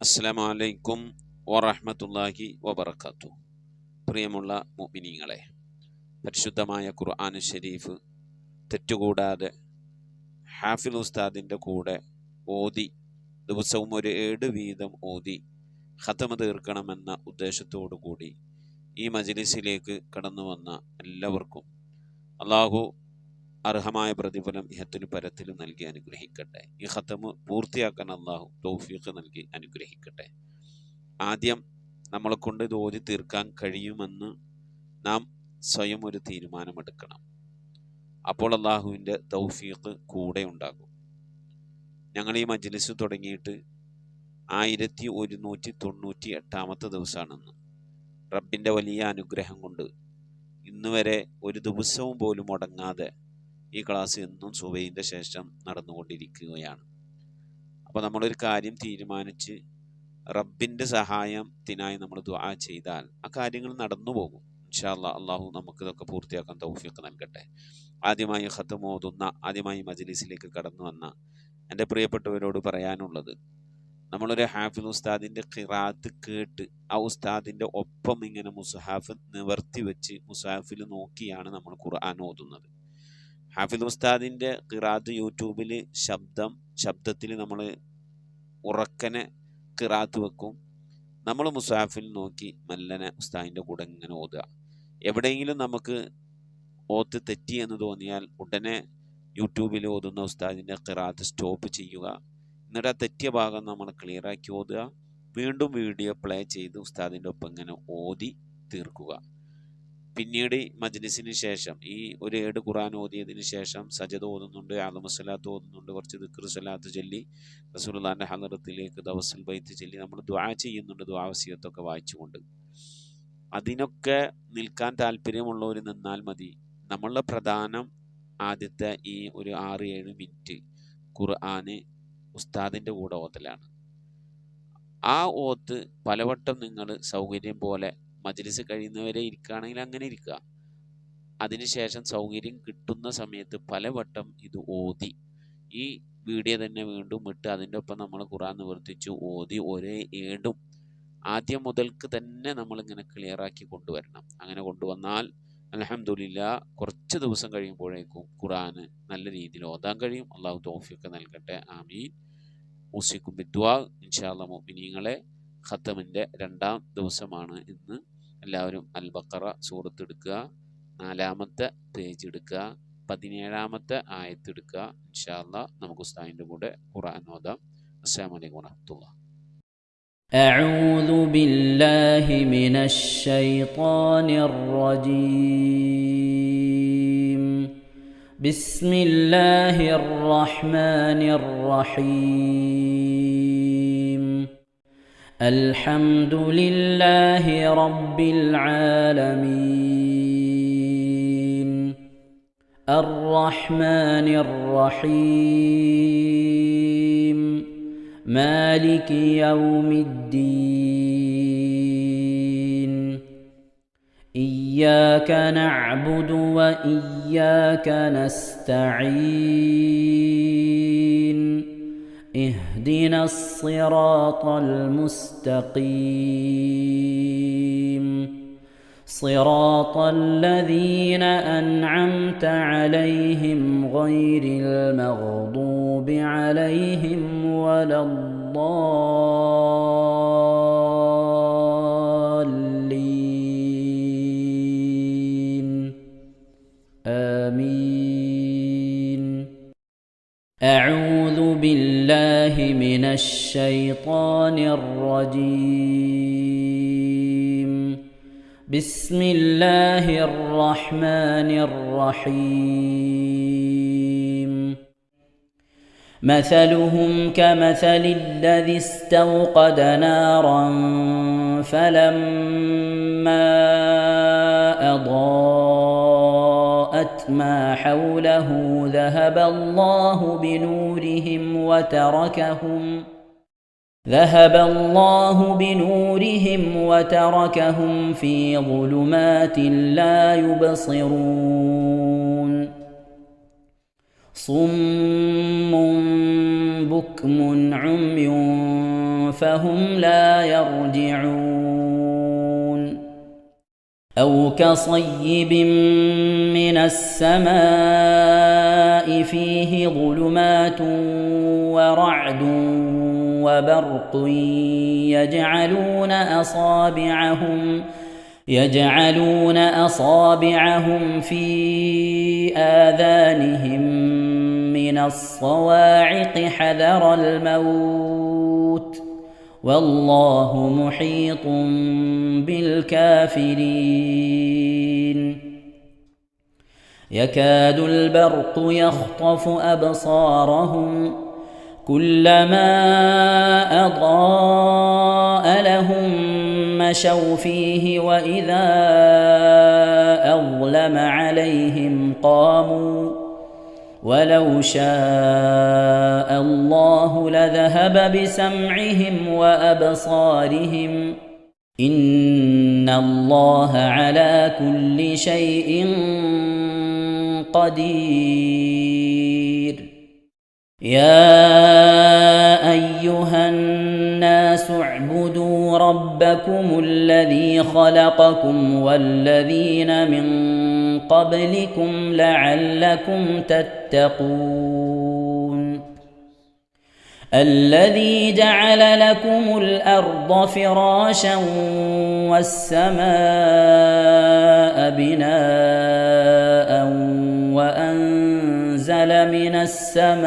അസ്സലാമു അലൈക്കും വറഹ്മത്തുള്ളാഹി വബറകാതുഹു. പ്രിയമുള്ള മുഅ്മിനീങ്ങളെ, പരിശുദ്ധമായ ഖുർആൻ ഷരീഫ് തെറ്റുകൂടാതെ ഹാഫിൽ ഉസ്താദിൻ്റെ കൂടെ ഓതി, ദിവസവും ഒരു 7 വീതം ഓതി ഖതമ തീർക്കണമെന്ന ഉദ്ദേശത്തോടു കൂടി ഈ മജ്ലിസിലേക്ക് കടന്നു വന്ന എല്ലാവർക്കും അള്ളാഹു അർഹമായ പ്രതിഫലം ഇഹത്തിലും പരത്തിലും നൽകി അനുഗ്രഹിക്കട്ടെ. ഈ ഖതമ് പൂർത്തിയാക്കാൻ അള്ളാഹു തൗഫീഖ് നൽകി അനുഗ്രഹിക്കട്ടെ. ആദ്യം നമ്മളെ കൊണ്ട് ഇത് ഓതി തീർക്കാൻ കഴിയുമെന്ന് നാം സ്വയം ഒരു തീരുമാനമെടുക്കണം. അപ്പോൾ അള്ളാഹുവിൻ്റെ തൗഫീഖ് കൂടെ ഉണ്ടാകും. ഞങ്ങൾ ഈ മജ്ലിസ് തുടങ്ങിയിട്ട് 1198 ദിവസമാണെന്ന്. റബ്ബിൻ്റെ വലിയ അനുഗ്രഹം കൊണ്ട് ഇന്ന് വരെ ഒരു ദിവസവും പോലും മുടങ്ങാതെ ഈ ക്ലാസ് എന്നും സുബഹിൻ്റെ ശേഷം നടന്നുകൊണ്ടിരിക്കുകയാണ്. അപ്പോൾ നമ്മളൊരു കാര്യം തീരുമാനിച്ച് റബ്ബിൻ്റെ സഹായത്തിനായി നമ്മൾ ദുആ ചെയ്താൽ ആ കാര്യങ്ങൾ നടന്നു പോകും. ഇൻഷാ അല്ലാഹ് അള്ളാഹു നമുക്കിതൊക്കെ പൂർത്തിയാക്കാൻ തൗഫീഖ് നൽകട്ടെ. ആദ്യമായി ഖതം ഓതുന്ന, ആദ്യമായി മജ്ലിസിലേക്ക് കടന്നു വന്ന എൻ്റെ പ്രിയപ്പെട്ടവരോട് പറയാനുള്ളത്, നമ്മളൊരു ഹാഫിൽ ഉസ്താദിൻ്റെ ഖിറാഅത്ത് കേട്ട് ആ ഉസ്താദിൻ്റെ ഒപ്പം ഇങ്ങനെ മുസ്ഹഫ് നിവർത്തി വെച്ച് മുസ്ഹഫിൽ നോക്കിയാണ് നമ്മൾ ഖുർആൻ ഓതുന്നത്. ഹാഫിൽ ഉസ്താദിൻ്റെ ഖിറാഅത്ത് യൂട്യൂബിൽ ശബ്ദത്തിൽ നമ്മൾ ഉറക്കനെ ഖിറാഅത്ത് വെക്കും. നമ്മൾ മുസ്ഹഫിൽ നോക്കി മെല്ലനെ ഉസ്താദിൻ്റെ കൂടെ ഇങ്ങനെ ഓതുക. എവിടെയെങ്കിലും നമുക്ക് ഓത്ത് തെറ്റി എന്ന് തോന്നിയാൽ ഉടനെ യൂട്യൂബിൽ ഓതുന്ന ഉസ്താദിൻ്റെ ഖിറാഅത്ത് സ്റ്റോപ്പ് ചെയ്യുക. എന്നിട്ട് ആ തെറ്റിയ ഭാഗം നമ്മൾ ക്ലിയറാക്കി ഓതുക. വീണ്ടും വീഡിയോ പ്ലേ ചെയ്ത് ഉസ്താദിൻ്റെ ഒപ്പം ഇങ്ങനെ ഓതി തീർക്കുക. പിന്നീട് മജ്ലിസിന് ശേഷം ഈ ഒരു 7 ഖുർആൻ ഓതിയതിന് ശേഷം സജദ ഓതുന്നുണ്ട്, അലമുസ്സലാത്ത് ഓതുന്നുണ്ട്, കുറച്ച് ദിക്ർ സ്വലാത്ത് ചൊല്ലി റസൂലുള്ളാഹിന്റെ ഹളറത്തിലേക്ക് ദവസുൽ ബൈത്ത് ചൊല്ലി നമ്മൾ ദുആ ചെയ്യുന്നുണ്ട്, ദുആ വസിയത്തൊക്കെ വായിച്ചുകൊണ്ട്. അതിനൊക്കെ നിൽക്കാൻ താല്പര്യമുള്ളവർ നിന്നാൽ മതി. നമ്മളുടെ പ്രധാനം ആദ്യത്തെ ഈ ഒരു 6-7 മിനിറ്റ് ഖുർആന് ഉസ്താദിൻ്റെ കൂടെ ഓതലാണ്. ആ ഓത്ത് പലവട്ടം നിങ്ങൾ സൗകര്യം പോലെ മജ്ലിസ് കഴിയുന്നവരെ ഇരിക്കുകയാണെങ്കിൽ അങ്ങനെ ഇരിക്കുക. അതിനുശേഷം സൗകര്യം കിട്ടുന്ന സമയത്ത് പലവട്ടം ഇത് ഓതി ഈ വീഡിയോ തന്നെ വീണ്ടും ഇട്ട് അതിൻ്റെ ഒപ്പം നമ്മൾ ഖുർആൻ നിവർത്തിച്ച് ഓതി ഒരേ ഏടും ആദ്യം മുതൽക്ക് തന്നെ നമ്മളിങ്ങനെ ക്ലിയറാക്കി കൊണ്ടുവരണം. അങ്ങനെ കൊണ്ടുവന്നാൽ അൽഹംദുലില്ലാ കുറച്ച് ദിവസം കഴിയുമ്പോഴേക്കും ഖുർആന് നല്ല രീതിയിൽ ഓതാൻ കഴിയും. അള്ളാഹു തൗഫീഖ് നൽകട്ടെ. ആമീൻ. ഊസിക്കും ബിദ്ദുആ. ഇൻഷാ അല്ലാഹ് മുഅ്മിനീങ്ങളെ, ഖതമിൻ്റെ 2ാം ദിവസമാണ് ഇന്ന്. എല്ലാവരും അൽ ബഖറ സൂറത്ത് എടുക്കുക, 4ാമത്തെ പേജ് എടുക്കുക, 17ാമത്തെ ആയത്ത് എടുക്കുക. ഇൻഷാ അല്ലാഹ് നമുക്ക് ഉസ്താദിൻ്റെ കൂടെ ഖുർആൻ ഓതാം. അസ്സലാമു അലൈക്കും വറഹ്മത്തുള്ളാഹി. أعوذ بالله من الشيطان الرجيم. بسم الله الرحمن الرحيم. الحمد لله رب العالمين. الرحمن الرحيم. مالك يوم الدين. إياك نعبد وإياك نستعين. اهدنا الصراط المستقيم. صراط الذين أنعمت عليهم غير المغضوب عليهم ولا الضالين. آمين. أعوذ بالله من الشيطان الرجيم. بسم الله الرحمن الرحيم. مثلهم كمثل الذي استوقد نارا فلما أضاءت ما حوله ذهب الله بنورهم وتركهم في ظلمات لا يبصرون. صم بكم عمي فهم لا يرجعون أو كصيب من السماء فيه ظلمات ورعد وبرق يجعلون أصابعهم في آذانهم من الصواعق حذر الموت والله محيط بالكافرين يكاد البرق يخطف أبصارهم كلما أضاء لهم مشوا فيه وإذا أظلم عليهم قاموا ولو شاء الله لذهب بسمعهم وأبصارهم إن الله على كل شيء قدير يا أيها الناس اعبدوا ربكم الذي خلقكم والذين من قبلكم لعلكم تتقون الذي جعل لكم الأرض فراشا والسماء بناء وأنزل من السماء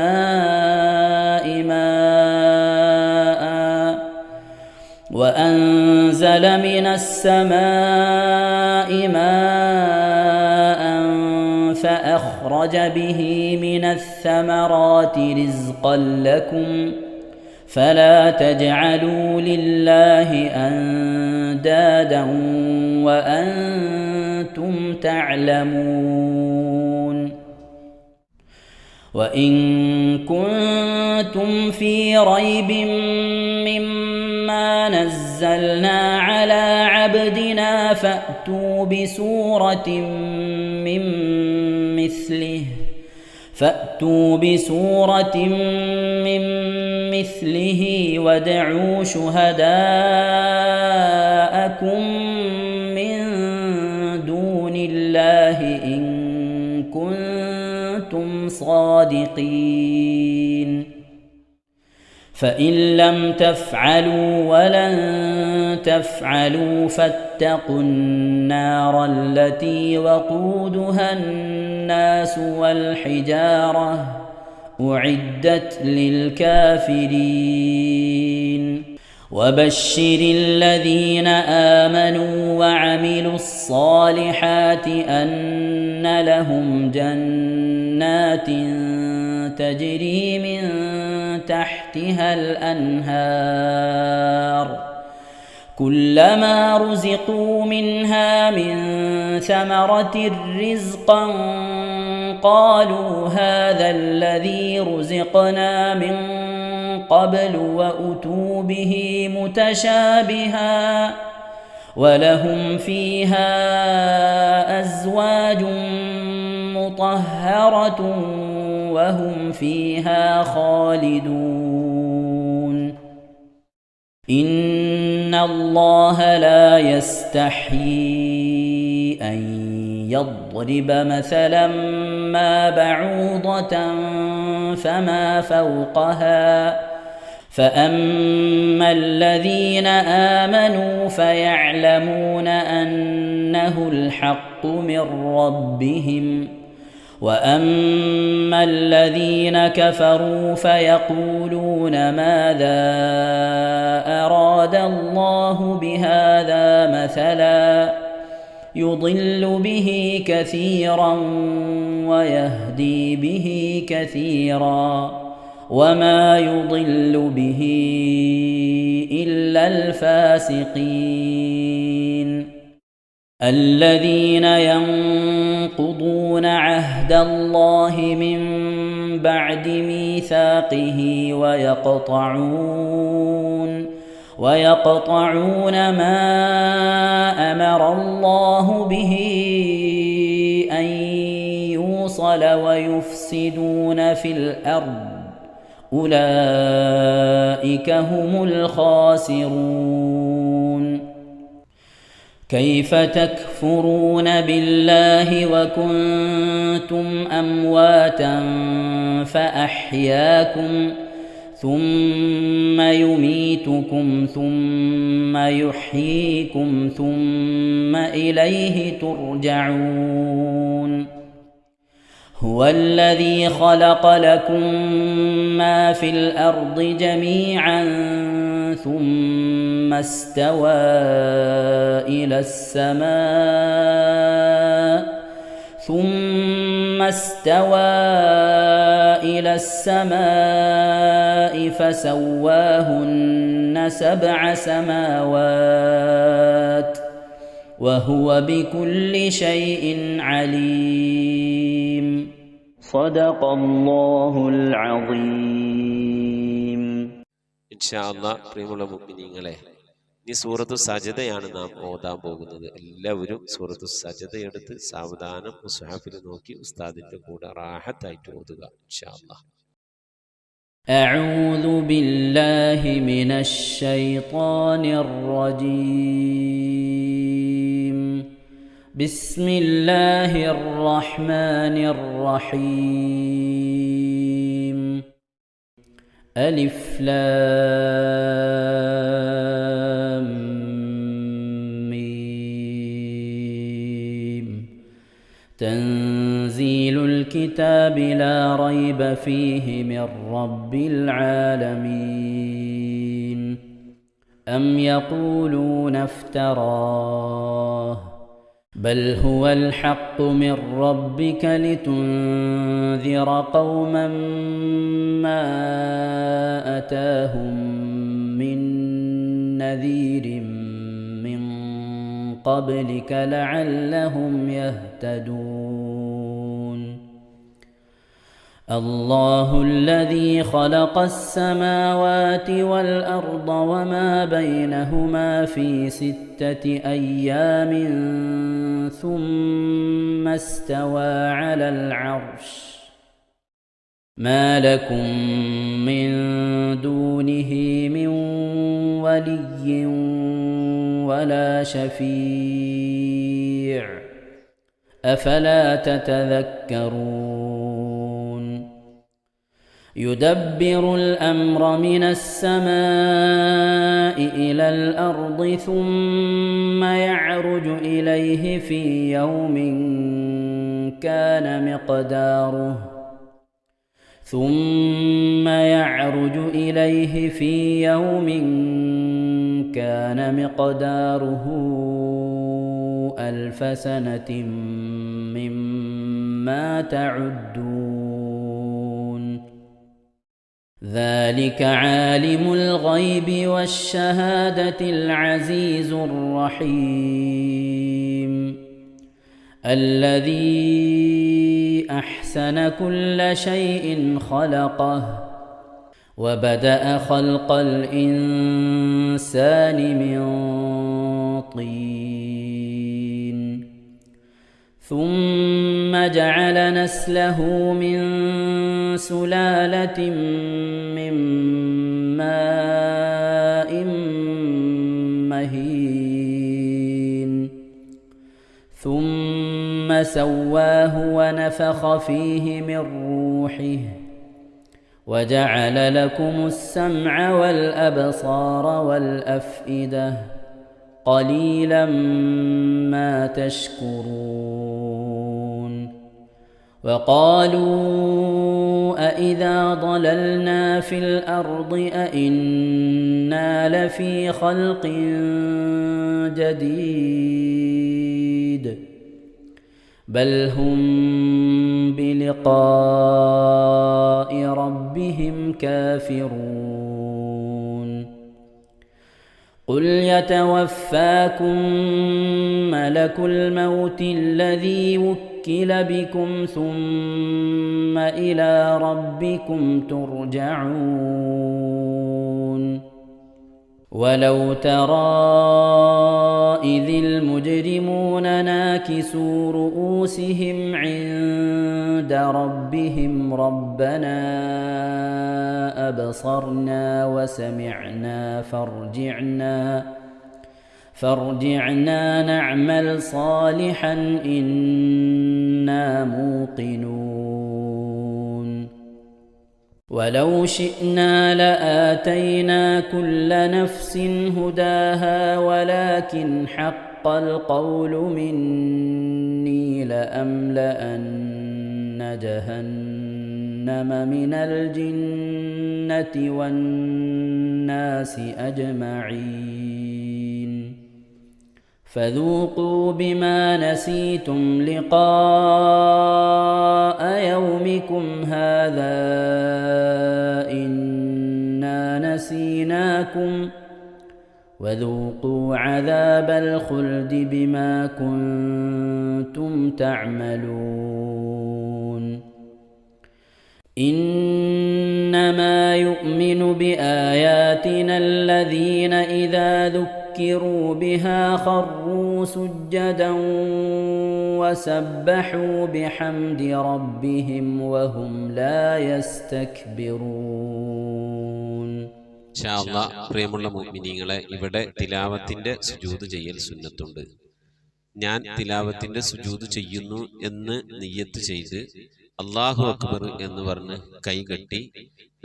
ماء فأخرج به من الثمرات رزقا لكم فلا تجعلوا لله أندادا وأنتم تعلمون وإن كنتم في ريب مما نزلنا على عبدنا فأتوا بسورة من مثله وادعوا شهداءكم من دون الله إن كنتم صادقين فإن لم تفعلوا ولن تفعلوا فاتقوا النار التي وقودها الناس والحجارة أعدت للكافرين وبشر الذين آمنوا وعملوا الصالحات أن لهم جنات تجري من تحتها الأنهار كلما رزقوا منها من ثمرة رزقا قالوا هذا الذي رزقنا من قبل وأتوا به متشابها ولهم فيها أزواج مطهرة وهم فيها خالدون إن الله لا يستحيي أن يضرب مثلا ما بعوضة فما فوقها فأما الذين آمنوا فيعلمون أنه الحق من ربهم وأما الذين كفروا فيقولون ماذا أراد الله بهذا مثلا يضل به كثيرا ويهدي به كثيرا وما يضل به إلا الفاسقين الذين ينقضون عهد الله من بعد ميثاقه ويقطعون ما أمر الله به أن الرسل ويفسدون في الأرض أولئك هم الخاسرون. كيف تكفرون بالله وكنتم أمواتا فأحياكم ثم يميتكم ثم يحييكم ثم إليه ترجعون. هو الذي خلق لكم ما في الأرض جميعا ثم استوى إلى السماء فسواهن 7 سماوات وهو بكل شيء عليم. صدق الله العظيم. ഇൻഷാ അല്ലാഹ് പ്രിയമുള്ള മുഅ്മിനീങ്ങളെ, ഈ സൂറത്തു സജദയാണ് നാം ഓതാൻ പോകുന്നത്. എല്ലാവരും സൂറത്തു സജദ എടുത്ത് സാവധാനം മുസ്ഹഫിൽ നോക്കി ഉസ്താദിന്റെ കൂടെ റാഹത്തായിട്ട് ഓതുക ഇൻഷാ അല്ലാഹ്. أعوذ بالله من الشيطان الرجيم. بسم الله الرحمن الرحيم. ألف لام ميم. تنزيل الكتاب لا ريب فيه من رب العالمين. أم يقولون افتراه بل هو الحق من ربك لتنذر قوما ما أتاهم من نذير من قبلك لعلهم يهتدون. الله الذي خلق السماوات والأرض وما بينهما في 6 أيام ثم استوى على العرش. ما لكم من دونه من ولي ولا شفيع أفلا تتذكرون. يدبر الأمر من السماء إلى الأرض ثم يعرج إليه في يوم كان مقداره 1000 سنة مما تعدون. ذلك عالم الغيب والشهادة العزيز الرحيم. الذي أحسن كل شيء خلقه وبدأ خلق الإنسان من طين ثم جعل نسله من سلالة من ماء مهين ثم سواه ونفخ فيه من روحه وجعل لكم السمع والأبصار والأفئدة قليلا ما تشكرون. وقالوا أإذا ضللنا في الأرض أإنا لفي خلق جديد بل هم بلقاء ربهم كافرون. قل يتوفاكم ملك الموت الذي وكل بكم ثم إلى ربكم ترجعون. ولو ترى إذ المجرمون ناكسوا رؤوسهم عند ربهم ربنا أبصرنا وسمعنا فارجعنا نعمل صالحا إنا موقنون ولو شئنا لآتينا كل نفس هداها ولكن حق القول مني لأملأن جهنم من الجنة والناس أجمعين فذوقوا بما نسيتم لقاء يومكم هذا إنا نسيناكم وذوقوا عذاب الخلد بما كنتم تعملون إنما يؤمن بآياتنا الذين إذا ذكروا بها خروا سجدا وسبحوا بحمد ربهم وهم لا يستكبرون. പ്രിയമുള്ള മുഅ്മിനീങ്ങളെ, ഇവിടെ തിലാവത്തിന്റെ സുജൂദ് ചെയ്യൽ സുന്നത്തുണ്ട്. ഞാൻ തിലാവത്തിന്റെ സുജൂദ് ചെയ്യുന്നു എന്ന് നിയ്യത്ത് ചെയ്ത് അല്ലാഹു അക്ബർ എന്ന് പറഞ്ഞ് കൈകെട്ടി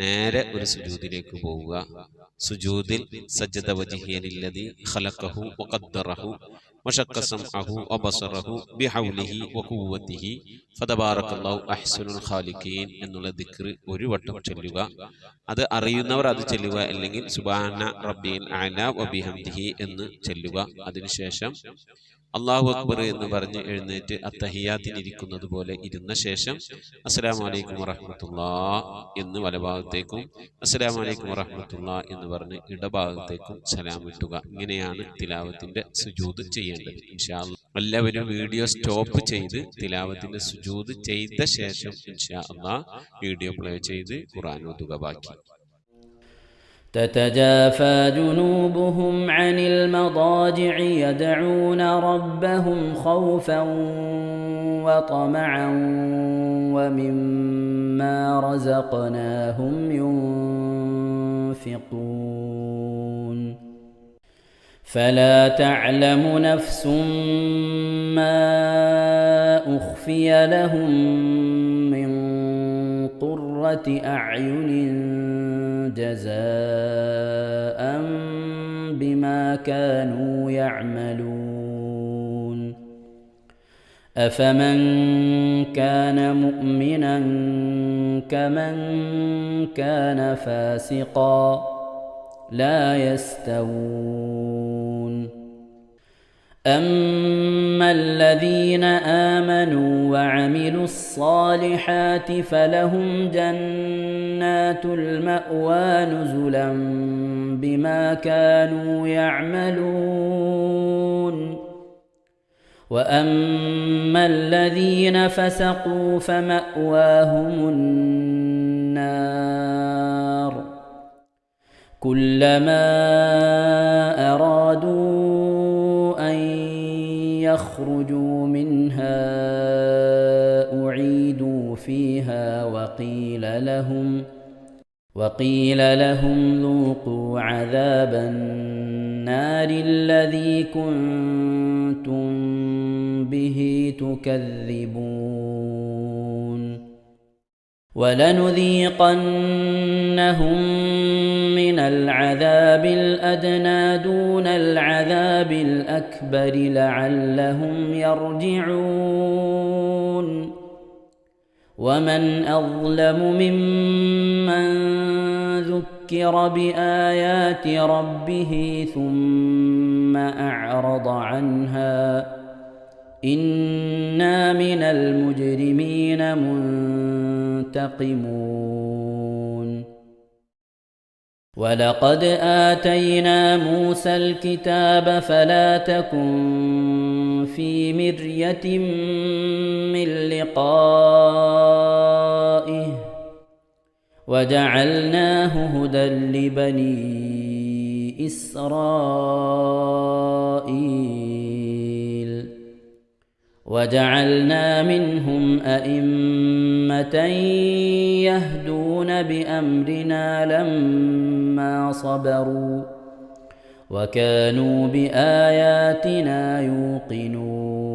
നേരെ ഒരു സുജൂദിലേക്ക് പോവുക. സുജൂദിൽ സജ്ജദ വജ്ഹിയ ലില്ലദി ഖലഖഹു വഖദ്ദറഹു വശഖ്ഖ സമഅഹു വബസറഹു ബിഹൗലിഹി വഖുവ്വതിഹി ഫതബാറകല്ലാഹു അഹ്സനുൽ ഖാലിഖീൻ എന്നുള്ള ദിക്ർ ഒരു വട്ടം ചൊല്ലുക. അത് അറിയുന്നവർ അത് ചൊല്ലുക, അല്ലെങ്കിൽ സുബ്ഹാന റബ്ബിൽ അഅല വബിഹംദിഹി എന്ന് ചൊല്ലുക. അതിനുശേഷം അല്ലാഹു അക്ബർ എന്ന് പറഞ്ഞ് എഴുന്നേറ്റ് അത്തഹിയാത്തിനിരിക്കുന്നത് പോലെ ഇരുന്ന ശേഷം അസ്സലാമു അലൈക്കും വറഹ്മത്തുള്ളാഹ് എന്ന് വലഭാഗത്തേക്കും അസ്സലാമു അലൈക്കും വറഹ്മത്തുള്ളാഹ് എന്ന് പറഞ്ഞ് ഇടഭാഗത്തേക്കും സലാം ഇട്ടുക. ഇങ്ങനെയാണ് തിലാവത്തിന്റെ സുജൂദ് ചെയ്യേണ്ടത്. ഇൻഷാ അല്ലാഹ് എല്ലാവരും വീഡിയോ സ്റ്റോപ്പ് ചെയ്ത് തിലാവത്തിന്റെ സുജൂദ് ചെയ്ത ശേഷം ഇൻഷാ അല്ലാഹ് വീഡിയോ പ്ലേ ചെയ്ത് ഖുർആൻ ഓതുക. ബാക്കി تتجافى جنوبهم عن المضاجع يدعون ربهم خوفا وطمعا ومما رزقناهم ينفقون فلا تعلم نفس ما أخفي لهم من قرة أعين جزاء بما كانوا يعملون أفمن كان مؤمنا كمن كان فاسقا لا يستوون أما الذين آمنوا وعملوا الصالحات فلهم جنات المأوى نزلا بما كانوا يعملون وأما الذين فسقوا فمأواهم النار كلما أرادوا أن يخرجوا منها أعيدوا فيها وقيل لهم ذوقوا عذاب النار الذي كنتم به تكذبون ولنذيقنهم من العذاب الأدنى دون العذاب الأكبر لعلهم يرجعون ومن أظلم ممن ذكر بآيات ربه ثم أعرض عنها إنا من المجرمين منتقمون ولقد آتينا موسى الكتاب فلا تكن في مرية من لقائه وجعلناه هدى لبني إسرائيل وجعلنا منهم أئمة يهدون بأمرنا لما صبروا وكانوا بآياتنا يوقنون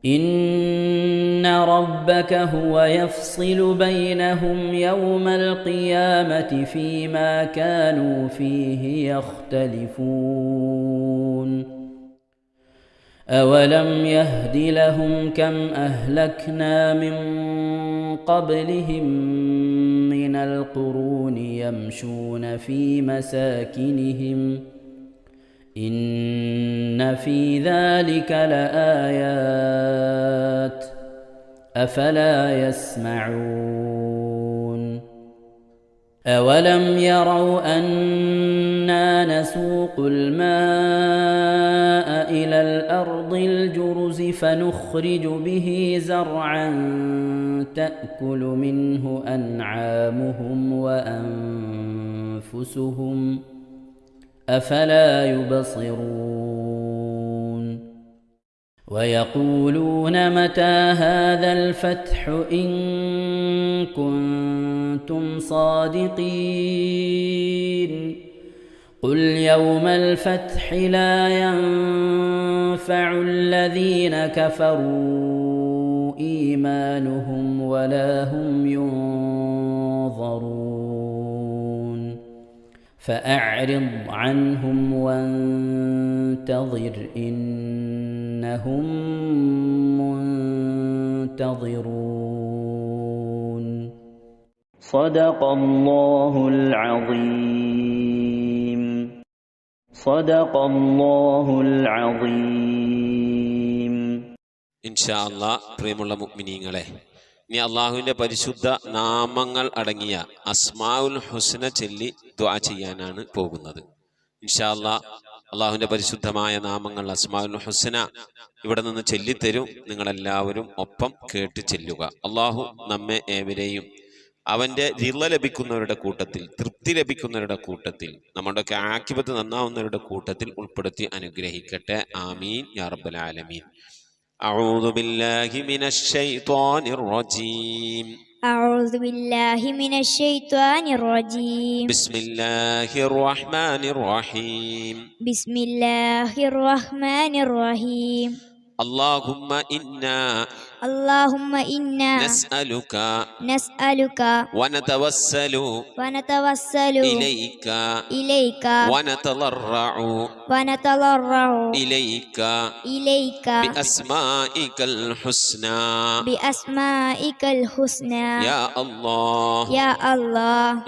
إن ربك هو يفصل بينهم يوم القيامة فيما كانوا فيه يختلفون أولم يهد لهم كم أهلكنا من قبلهم من القرون يمشون في مساكنهم إن في ذلك لآيات أفلا يسمعون أولم يروا أنا نسوق الماء إلى الأرض الجرز فنخرج به زرعا تأكل منه أنعامهم وأنفسهم أفلا يبصرون ويقولون متى هذا الفتح إن كنتم صادقين قل يوم الفتح لا ينفع الذين كفروا إيمانهم ولا هم ينظرون فأعرض عنهم وانتظر إنهم منتظرون صدق الله العظيم صدق الله العظيم ഇൻഷാ അല്ലാഹ്. പ്രിയമുള്ള മുഅ്മിനീങ്ങളെ, ഇനി അള്ളാഹുവിൻ്റെ പരിശുദ്ധ നാമങ്ങൾ അടങ്ങിയ അസ്മാഉൽ ഹുസ്ന ചൊല്ലി ദുആ ചെയ്യാനാണ് പോകുന്നത്. ഇൻഷാ അല്ലാഹ് അള്ളാഹുവിൻ്റെ പരിശുദ്ധമായ നാമങ്ങൾ അസ്മാഉൽ ഹുസ്ന ഇവിടെ നിന്ന് ചൊല്ലിത്തരും. നിങ്ങളെല്ലാവരും ഒപ്പം കേട്ട് ചെല്ലുക. അള്ളാഹു നമ്മെ ഏവരെയും അവൻ്റെ റിള ലഭിക്കുന്നവരുടെ കൂട്ടത്തിൽ, തൃപ്തി ലഭിക്കുന്നവരുടെ കൂട്ടത്തിൽ, നമ്മുടെയൊക്കെ ആഖിബത്ത് നന്നാവുന്നവരുടെ കൂട്ടത്തിൽ ഉൾപ്പെടുത്തി അനുഗ്രഹിക്കട്ടെ. ആമീൻ യാ റബ്ബൽ ആലമീൻ. أعوذ بالله من الشيطان الرجيم. أعوذ بالله من الشيطان الرجيم. بسم الله الرحمن الرحيم. بسم الله الرحمن الرحيم. اللهم إنا نسألك ونتوسل إليك ونتضرع إليك بأسمائك الحسنى يا الله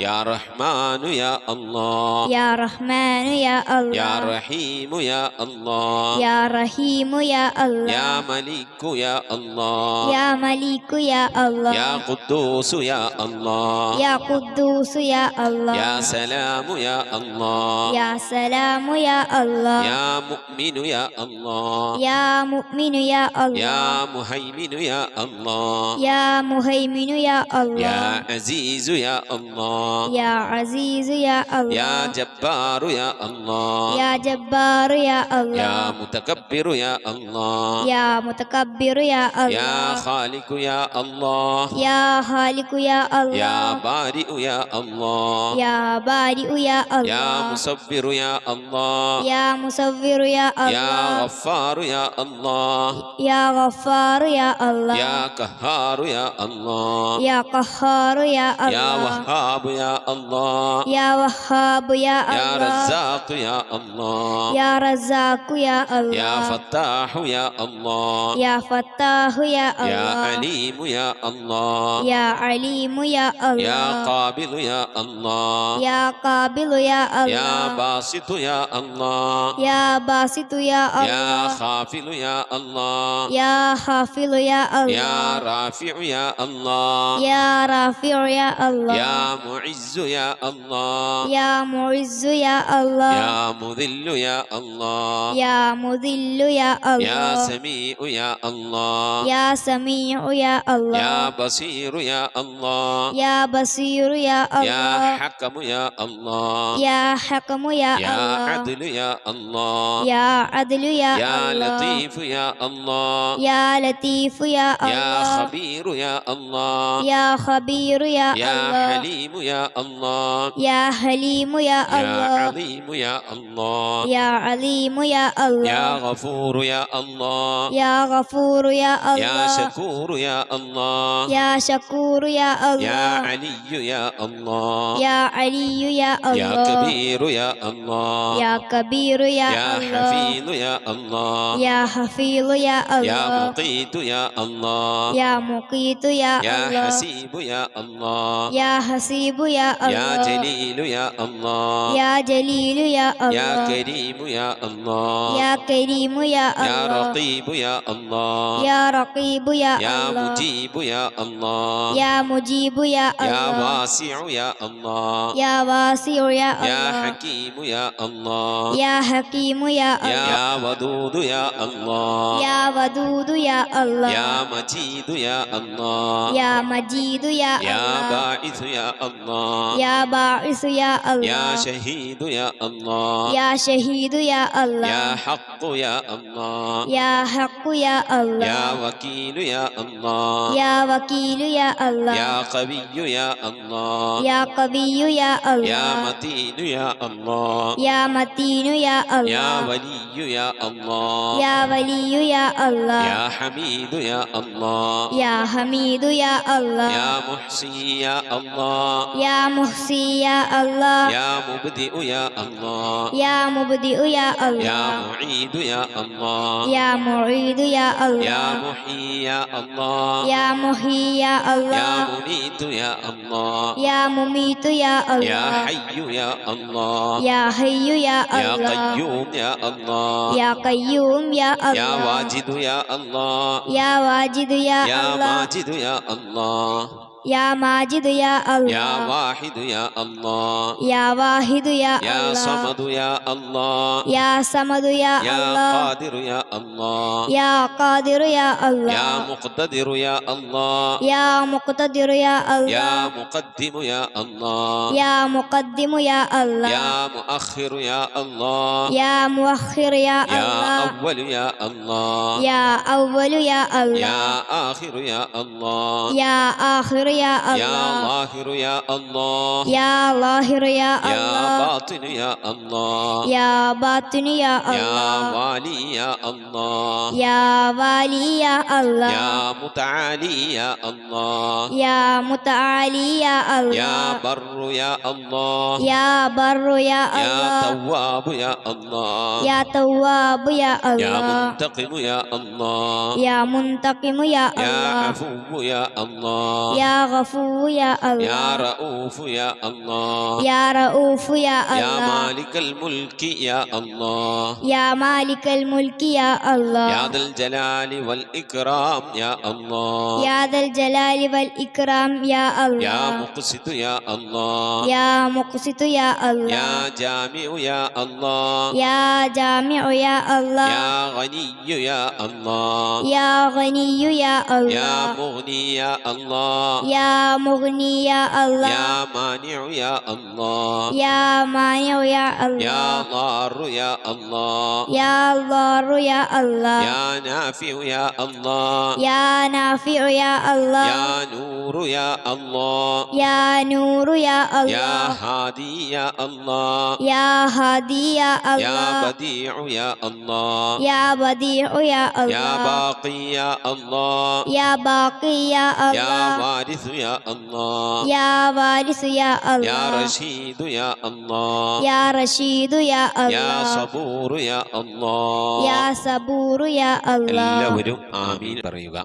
يا رحمن يا الله يا رحمن يا الله يا رحيم يا الله يا رحيم يا الله يا ملك يا الله يا ملك يا الله يا قدوس يا الله يا قدوس يا الله يا سلام يا الله يا سلام يا الله يا مؤمن يا الله يا مؤمن يا الله يا مهيمن يا الله يا مهيمن يا الله يا عزيز يا الله يا عزيز يا الله يا جبار يا الله يا جبار يا الله يا متكبر يا الله يا متكبر يا الله يا خالق يا الله يا خالق يا الله يا بارئ يا الله يا بارئ يا الله يا مصبر يا الله يا مصور يا الله يا غفار يا الله يا غفار يا الله يا قهار يا الله يا قهار يا الله يا وهاب يا الله يا وهاب يا يا الله رزاق يا الله يا رزاق يا الله يا فتاح يا الله يا فتاح يا الله يا عليم يا الله يا عليم يا الله يا قابل يا الله يا قابل يا الله يا باسط يا الله يا باسط يا الله يا خافل يا الله يا خافل يا الله يا رافع يا الله يا رافع يا الله يا معز يا الله يا معز يا الله يا مذل يا الله يا مذل يا الله يا سميع يا الله يا سميع يا الله يا بصير يا الله يا بصير يا يا الله حكم يا الله يا حكم يا يا الله عدل يا الله يا عدل يا يا الله لطيف يا الله يا لطيف يا يا الله خبير يا الله يا خبير يا يا الله حليم يا الله يا حليم يا يا الله عليم يا الله يا عليم يا يا الله غفور يا الله يا غفور يا يا الله شكور يا الله يا شكور يا يا الله علي يا الله يا علي يا يا الله كبير يا الله يا كبير يا يا الله حفيظ يا الله يا حفيظ يا يا الله مقيت يا الله يا مقيت يا يا الله حسيب يا الله يا حسيب يا يا الله جليل يا الله يا جليل يا يا الله كريم يا الله يا كريم يا يا الله رقيب يا الله يا رقيب يا يا الله مجيب يا الله يا مجيب يا يا الله واسع يا الله يا واسع يا يا الله حكيم يا الله يا حكيم يا الله يا ودود يا الله يا ودود يا الله يا مجيد يا الله يا مجيد يا يا الله باعث يا الله يا باعث يا يا الله شهيد يا الله يا شهيد يا الله يا حق يا الله يا حق يا الله يا وكيل يا الله يا وكيل يا الله يا قوي يا الله يا قوي يا يا الله متين يا الله يا متين يا يا الله ولي يا الله يا ولي يا الله يا حميد يا الله يا حميد يا الله يا محصي يا الله يا محصي يا الله يا مبدئ يا الله يا مبدئ يا يا الله معيد يا الله يا معيد يا يا الله محيي يا الله يا محيي يا يا الله مميت يا الله يا مميت يا يا الله حي يا الله يا حي يا يا الله قيوم يا الله يا قيوم يا يا الله واجد يا الله يا واجد يا يا الله ماجد يا الله يا ماجد يا يا الله واحد يا الله يا واحد يا يا الله صمد يا الله يا صمد يا يا الله قادر يا الله يا قادر يا يا الله مقتدر يا الله يا مقتدر يا يا الله مقدم يا الله يا مقدم يا الله يا مؤخر يا الله يا مؤخر يا يا الله أول يا الله يا أول يا يا الله آخر يا الله يا آخر يا يا الله ظاهر يا الله يا ظاهر يا يا الله باطن يا الله يا باطن يا يا الله والي يا الله يا والي يا الله يا متعالي يا الله يا متعالي يا يا الله بر يا الله يا بر يا يا الله تواب يا الله يا تواب يا يا الله منتقم يا الله يا منتقم يا يا الله عفو يا الله يا غفور يا يا الله رؤوف يا الله يا رؤوف يا يا الله مالك الملك يا الله يا مالك الملك يا الله يا ذا الجلال والإكرام يا الله يا ذا الجلال والإكرام يا يا الله مقسط يا الله يا مقسط يا الله يا جامع يا الله يا جامع يا الله يا غني يا الله يا غني يا يا الله مغني يا الله يا مغني يا الله يا مانع يا الله يا مانع يا يا الله ضار يا الله يا ضار يا الله يا نافع يا الله يا نافع يا الله يا نور يا الله يا نور يا يا الله هادي يا الله يا هادي يا يا الله بديع يا الله يا بديع يا يا الله باقي يا الله يا باقي يا يا الله وارث يا الله يا وارث يا يا الله رشيد يا الله يا رشيد يا يا الله صبور يا الله يا صبور يا الله എല്ലാവരും ആമീൻ പറയുക.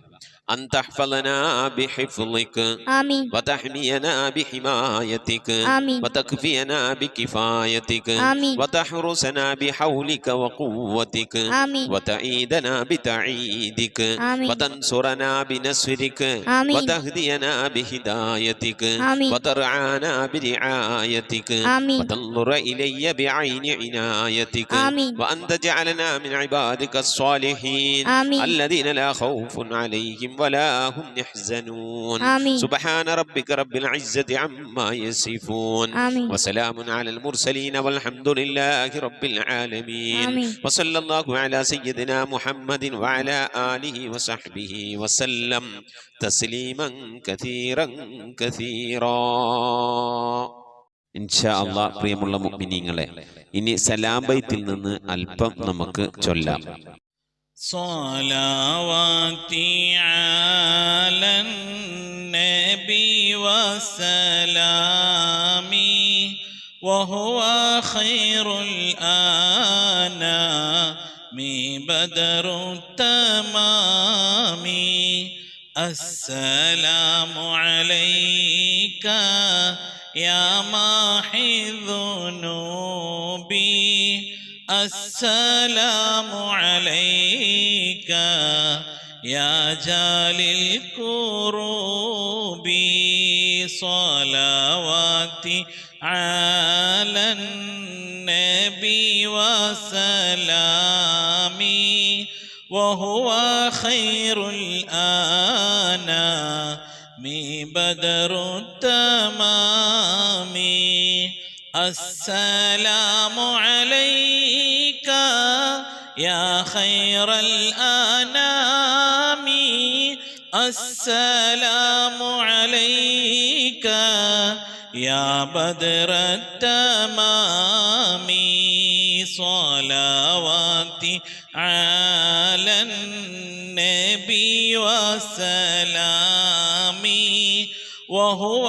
أن تحفظنا بحفظك آمين وتحمينا بحمايتك آمين وتكفينا بكفايتك آمين وتحرسنا بحولك وقوتك آمين وتعيدنا بتعيدك آمين وتنصرنا بنصرك آمين وتهدينا بهدايتك آمين وترعانا برعايتك آمين وتنظر إلي بعين عنايتك آمين وأن تجعلنا من عبادك الصالحين آمين الذين لا خوف عليهم ولا هم يحزنون آمين. سبحان ربك رب العزة عما يصفون آمين. وسلام على المرسلين والحمد لله رب العالمين آمين. وصلى الله على سيدنا محمد وعلى آله وصحبه وسلم تسليما كثيرا كثيرا. ഇൻഷാ അല്ലാഹ് പ്രിയമുള്ള മുഅ്മിനീങ്ങളെ, ഇനി സലാം ബൈത്തിൽ നിന്ന് അല്പം നമുക്ക് ചൊല്ലാം. صلواتي على النبي وسلامي وهو خير الأنام بدر التمام السلام عليك يا ماحي ذنوبي السلام عليك يا جالي الكروب صلواتي على النبي وسلامي وهو خير الأنام بدر التمام السلام عليك يا خير الأنام السلام عليك يا بدر التمام صلواتي على النبي وسلامي وهو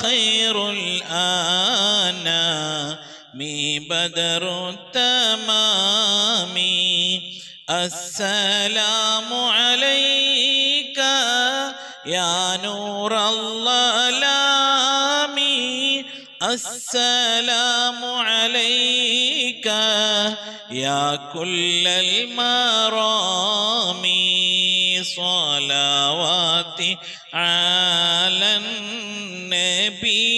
خير الأنام بدر التمام السلام عليك يا نور الظلام السلام عليك يا كل المرام صلواتي على النبي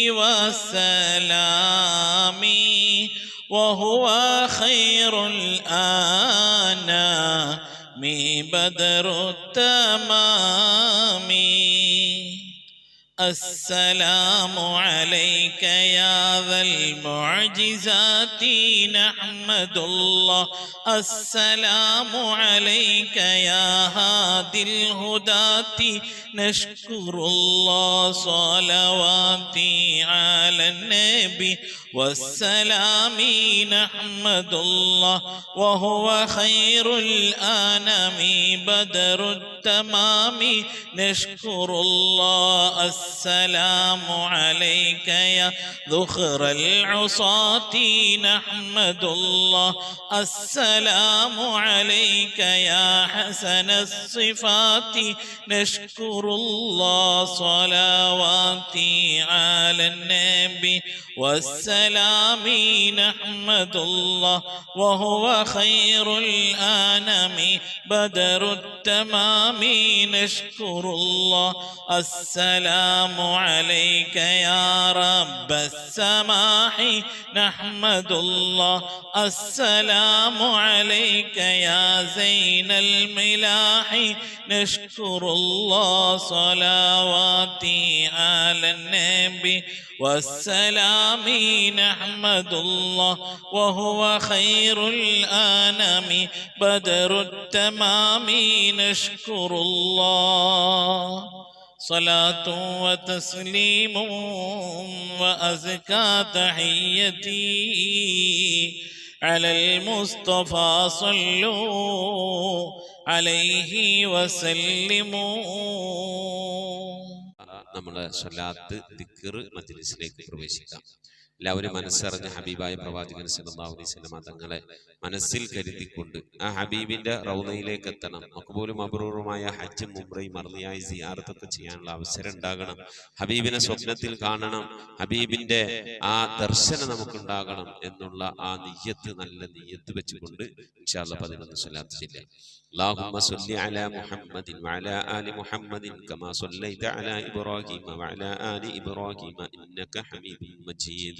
وسلامي وهو خير الأنام بدر التمام السلام عليك يا ذا المعجزات نحمد الله السلام عليك يا هادي الهداة نشكر الله صلواتي على النبي والسلام نحمد الله وهو خير الأنام بدر التمام نشكر الله السلام عليك يا ذخر العصاة نحمد الله السلام عليك يا حسن الصفات نشكر الله صلواتي على النبي والسلام نحمد الله وهو خير الأنام بدر التمام نشكر الله السلام عليك يا رب السماح نحمد الله السلام عليك يا زين الملاح نشكر الله صلواتي على النبي والسلام نحمد الله وهو خير الأنام بدر التمام نشكر الله صلاة وتسليم وأزكى تحيتي على المصطفى صلوا عليه وسلموا. നമ്മുടെ സ്വലാത്ത് ദിക്ർ മജ്ലിസിലേക്ക് പ്രവേശിക്കാം. എല്ലാവരും മനസ്സറിഞ്ഞ ഹബീബായ പ്രവാചകൻ സല്ലല്ലാഹു അലൈഹി വസല്ലം തങ്ങളെ മനസ്സിൽ കരുതിക്കൊണ്ട് ആ ഹബീബിന്റെ റൗദയിലേക്ക് എത്തണം. മഖ്ബൂലും മബ്റൂറുമായ ഹജ്ജും ഉംറയും മർളിയായി സിയാറത്തൊക്കെ ചെയ്യാനുള്ള അവസരം ഉണ്ടാകണം. ഹബീബിനെ സ്വപ്നത്തിൽ കാണണം, ഹബീബിന്റെ ആ ദർശനം നമുക്കുണ്ടാകണം എന്നുള്ള ആ നിയ്യത്ത്, നല്ല നിയ്യത്ത് വെച്ചുകൊണ്ട് ഇൻഷാ അല്ലാഹ് 11 സ്വലാത്ത് ചൊല്ലാം. اللهم صل على محمد وعلى آل محمد كما صليت على إبراهيم وعلى آل إبراهيم إنك حميد مجيد.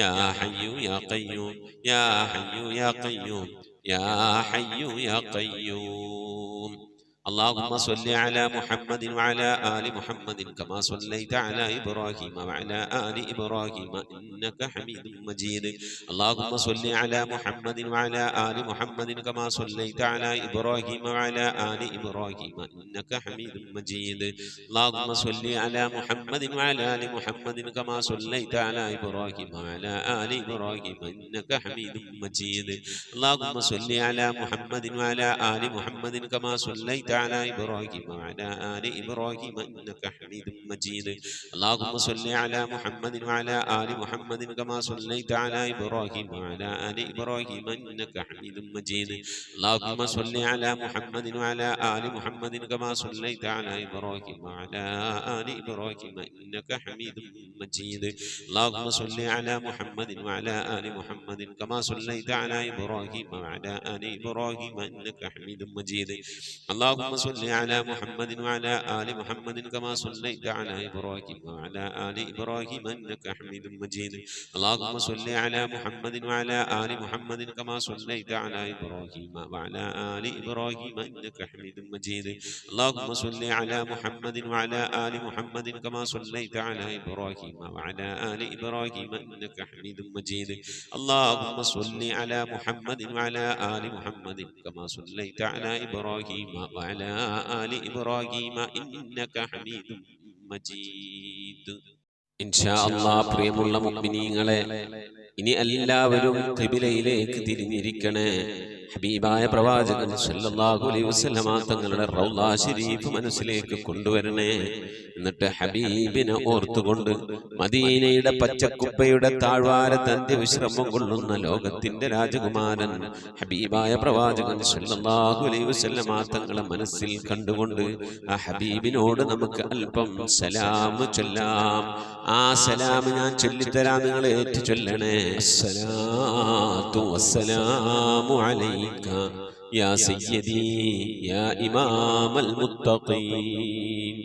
يا حي يا قيوم يا حي يا قيوم يا حي يا قيوم. اللهم صل على محمد وعلى آل محمد كما صليت على إبراهيم وعلى آل إبراهيم إنك حميد مجيد. اللهم صل على محمد وعلى آل محمد كما صليت على إبراهيم وعلى آل إبراهيم إنك حميد مجيد. اللهم صل على محمد وعلى آل محمد كما صليت على إبراهيم وعلى آل إبراهيم إنك حميد مجيد. اللهم صل على محمد وعلى آل محمد كما صليت على إبراهيم وعلى آل إبراهيم إنك حميد مجيد. اللهم صل على محمد وعلى آل محمد كما صليت على إبراهيم وعلى آل إبراهيم إنك حميد مجيد. اللهم صل على محمد وعلى آل محمد كما صليت على إبراهيم وعلى آل إبراهيم إنك حميد مجيد. اللهم صل على محمد وعلى آل محمد كما صليت على إبراهيم وعلى آل إبراهيم إنك حميد مجيد. اللهم صل على محمد وعلى آل محمد كما صليت على إبراهيم وعلى آل إبراهيم إنك حميد مجيد. اللهم صل على محمد وعلى آل محمد كما صليت على إبراهيم وعلى آل إبراهيم إنك حميد مجيد. اللهم صل على محمد وعلى آل محمد كما صليت على إبراهيم وعلى آل إبراهيم إنك حميد مجيد. اللهم صل على محمد وعلى آل محمد كما صليت على إبراهيم وعلى آل إبراهيم إنك حميد مجيد. إن شاء الله പ്രിയമുള്ള മുഅ്മിനീങ്ങളെ, ഇനി എല്ലാവരും ഖിബിലയിലേക്ക് തിരിഞ്ഞിരിക്കണേ. ഹബീബായ പ്രവാചകൻ സല്ലല്ലാഹു അലൈഹി വസല്ലമ തങ്ങളുടെ റൗള ശരീഫ് മനസ്സിലേക്ക് കൊണ്ടുവരണേ. എന്നിട്ട് ഹബീബിനെ ഓർത്തുകൊണ്ട് മദീനയുടെ പച്ചക്കുപ്പയുടെ താഴ്വാരത്ത് അന്ത്യവിശ്രമം കൊള്ളുന്ന ലോകത്തിന്റെ രാജകുമാരൻ ഹബീബായ പ്രവാചകൻ സല്ലല്ലാഹു അലൈഹി വസല്ലമ തങ്ങളെ മനസ്സിൽ കണ്ടുകൊണ്ട് ആ ഹബീബിനോട് നമുക്ക് അല്പം സലാം ചൊല്ലാം. ആ സലാം ഞാൻ ചൊല്ലിത്തരാം, നിങ്ങൾ ഏറ്റു ചൊല്ലണേ. അസ്സലാത്തു വസ്സലാമു അലൈക യാ സയ്യിദി യാ ഇമാമൽ മുത്തഖീൻ.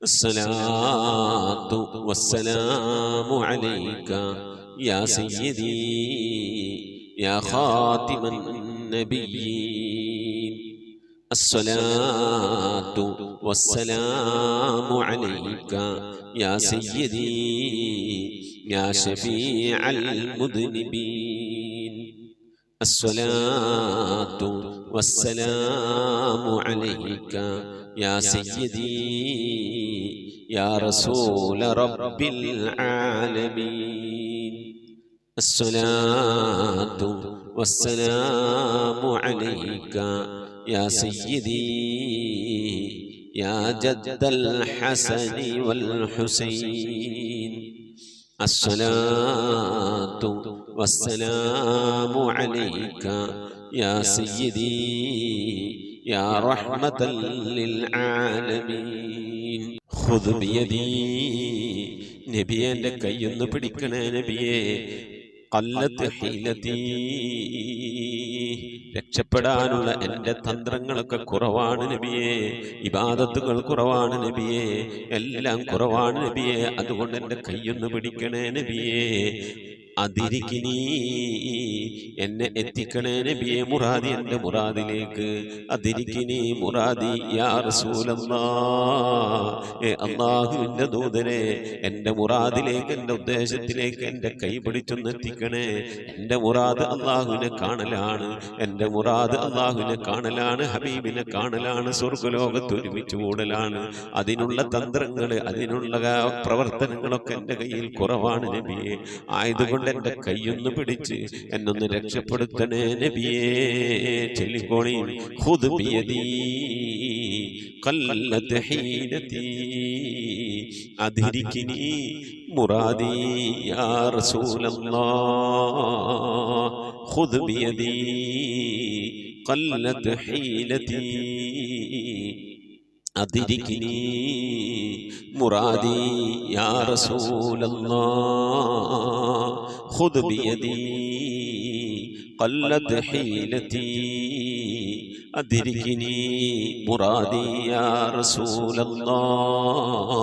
അസ്സലാത്തു വസ്സലാമു അലൈക യാ സയ്യിദി യാ ഖാതിമൻ നബിയ്യീൻ. الصلاة والسلام عليك يا سيدي يا شفيع المذنبين. الصلاة والسلام عليك يا سيدي يا رسول رب العالمين. الصلاة والسلام عليك يا سيدي يا جد الحسن والحسين. الصلاة والسلام عليك يا سيدي يا رحمة للعالمين. خذ بيدي നബിയെ, എൻ്റെ കൈയൊന്ന് പിടിക്കണേ നബിയെ. ഖല്ലത്ത് ഹീലതീ, രക്ഷപ്പെടാനുള്ള എൻ്റെ തന്ത്രങ്ങളൊക്കെ കുറവാണ് നബിയെ. ഇബാദത്തുകൾ കുറവാണ് നബിയെ, എല്ലാം കുറവാണ് നബിയെ. അതുകൊണ്ട് എൻ്റെ കൈയൊന്ന് പിടിക്കണേ നബിയെ. അതിരിക്കിനി, എന്നെ എത്തിക്കണേ നബിയെ മുറാദി, എൻ്റെ മുറാദിലേക്ക്. അതിരിക്കിനി മുറാദി യാ റസൂലല്ലാഹ്, അല്ലാഹുവിൻ്റെ ദൂതനെ, എൻ്റെ മുറാദിലേക്ക്, എൻ്റെ ഉദ്ദേശത്തിലേക്ക് എൻ്റെ കൈ പിടിച്ചൊന്ന് എത്തിക്കണേ. എൻ്റെ മുറാദ് അല്ലാഹുവിനെ കാണലാണ്, എൻ്റെ മുറാദ് അല്ലാഹുവിനെ കാണലാണ്, ഹബീബിനെ കാണലാണ്, സ്വർഗ്ഗലോകത്ത് ഒരുമിച്ച് കൂടലാണ്. അതിനുള്ള തന്ത്രങ്ങൾ, അതിനുള്ള പ്രവർത്തനങ്ങളൊക്കെ എൻ്റെ കയ്യിൽ കുറവാണ് നബിയെ. ആയതുകൊണ്ട് എൻ്റെ കൈയൊന്ന് പിടിച്ച് എന്നൊന്ന് രക്ഷപ്പെടുത്തണേ നബിയേ. ചൊല്ലിക്കോണി. ഖുദ് ബിയദീ ഖല്ലത്ത് ഹീലതീ അദ്രികിനി മുറാദി യാ റസൂലല്ലാഹ്. ഖുദ് ബിയദീ ഖല്ലത്ത് ഹീലതീ أدركني مرادي يا رسول الله. خذ بيدي قلت حيلتي അദ്രികിനി മുറാദി യാ റസൂലല്ലാഹ്.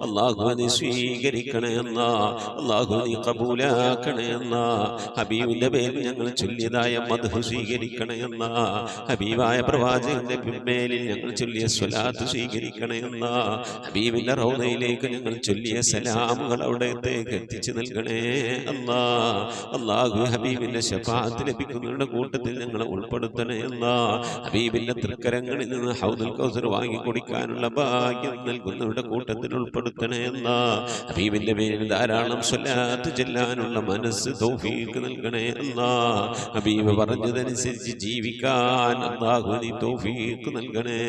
അല്ലാഹുവേ നീ സ്വീകരിക്കണേ അല്ലാഹ്, അല്ലാഹുവേ നീ ഖബൂലാക്കണേ അല്ലാഹ്. ഹബീബിന്റെ പേരിൽ ഞങ്ങൾ ചൊല്ലിയതായ മദ്ഹ് സ്വീകരിക്കണേ അല്ലാഹ്. ഹബീബായ പ്രവാചകന്റെ മേലിൽ ഞങ്ങൾ ചൊല്ലിയ സ്വലാത്ത് സ്വീകരിക്കണേ അല്ലാഹ്. ഹബീബിന്റെ റൗദയിലേക്ക് ഞങ്ങൾ ചൊല്ലിയ സലാമുകൾ അവിടത്തേക്ക് എത്തിച്ചു നൽകണേ അല്ലാഹ്. അല്ലാഹു ഹബീബിന്റെ ശഫാഅത്ത് ലഭിക്കുന്നവരുടെ കൂട്ടത്തിൽ ഞങ്ങളെ ഉൾപ്പെടുത്തണേ അല്ലാഹ്. ഹബീബിന്റെ തൃക്കരങ്ങളിൽ നിന്ന് ഹൗദുൽ കൗസർ വാങ്ങി കുടിക്കാനുള്ള ഭാഗ്യം നൽകുന്നവരുടെ കൂട്ടത്തിൽ ഉൾപ്പെടുത്തണേ അല്ലാഹ്. ഹബീബിന്റെ പേരിൽ ധാരാളം സ്വലാത്ത് ചെല്ലാനുള്ള മനസ്സ് തൗഫീഖ് നൽകണേ അല്ലാഹ്. ഹബീബ് പറഞ്ഞതനുസരിച്ച് ജീവിക്കാൻ അല്ലാഹു നീ തൗഫീഖ് നൽകണേ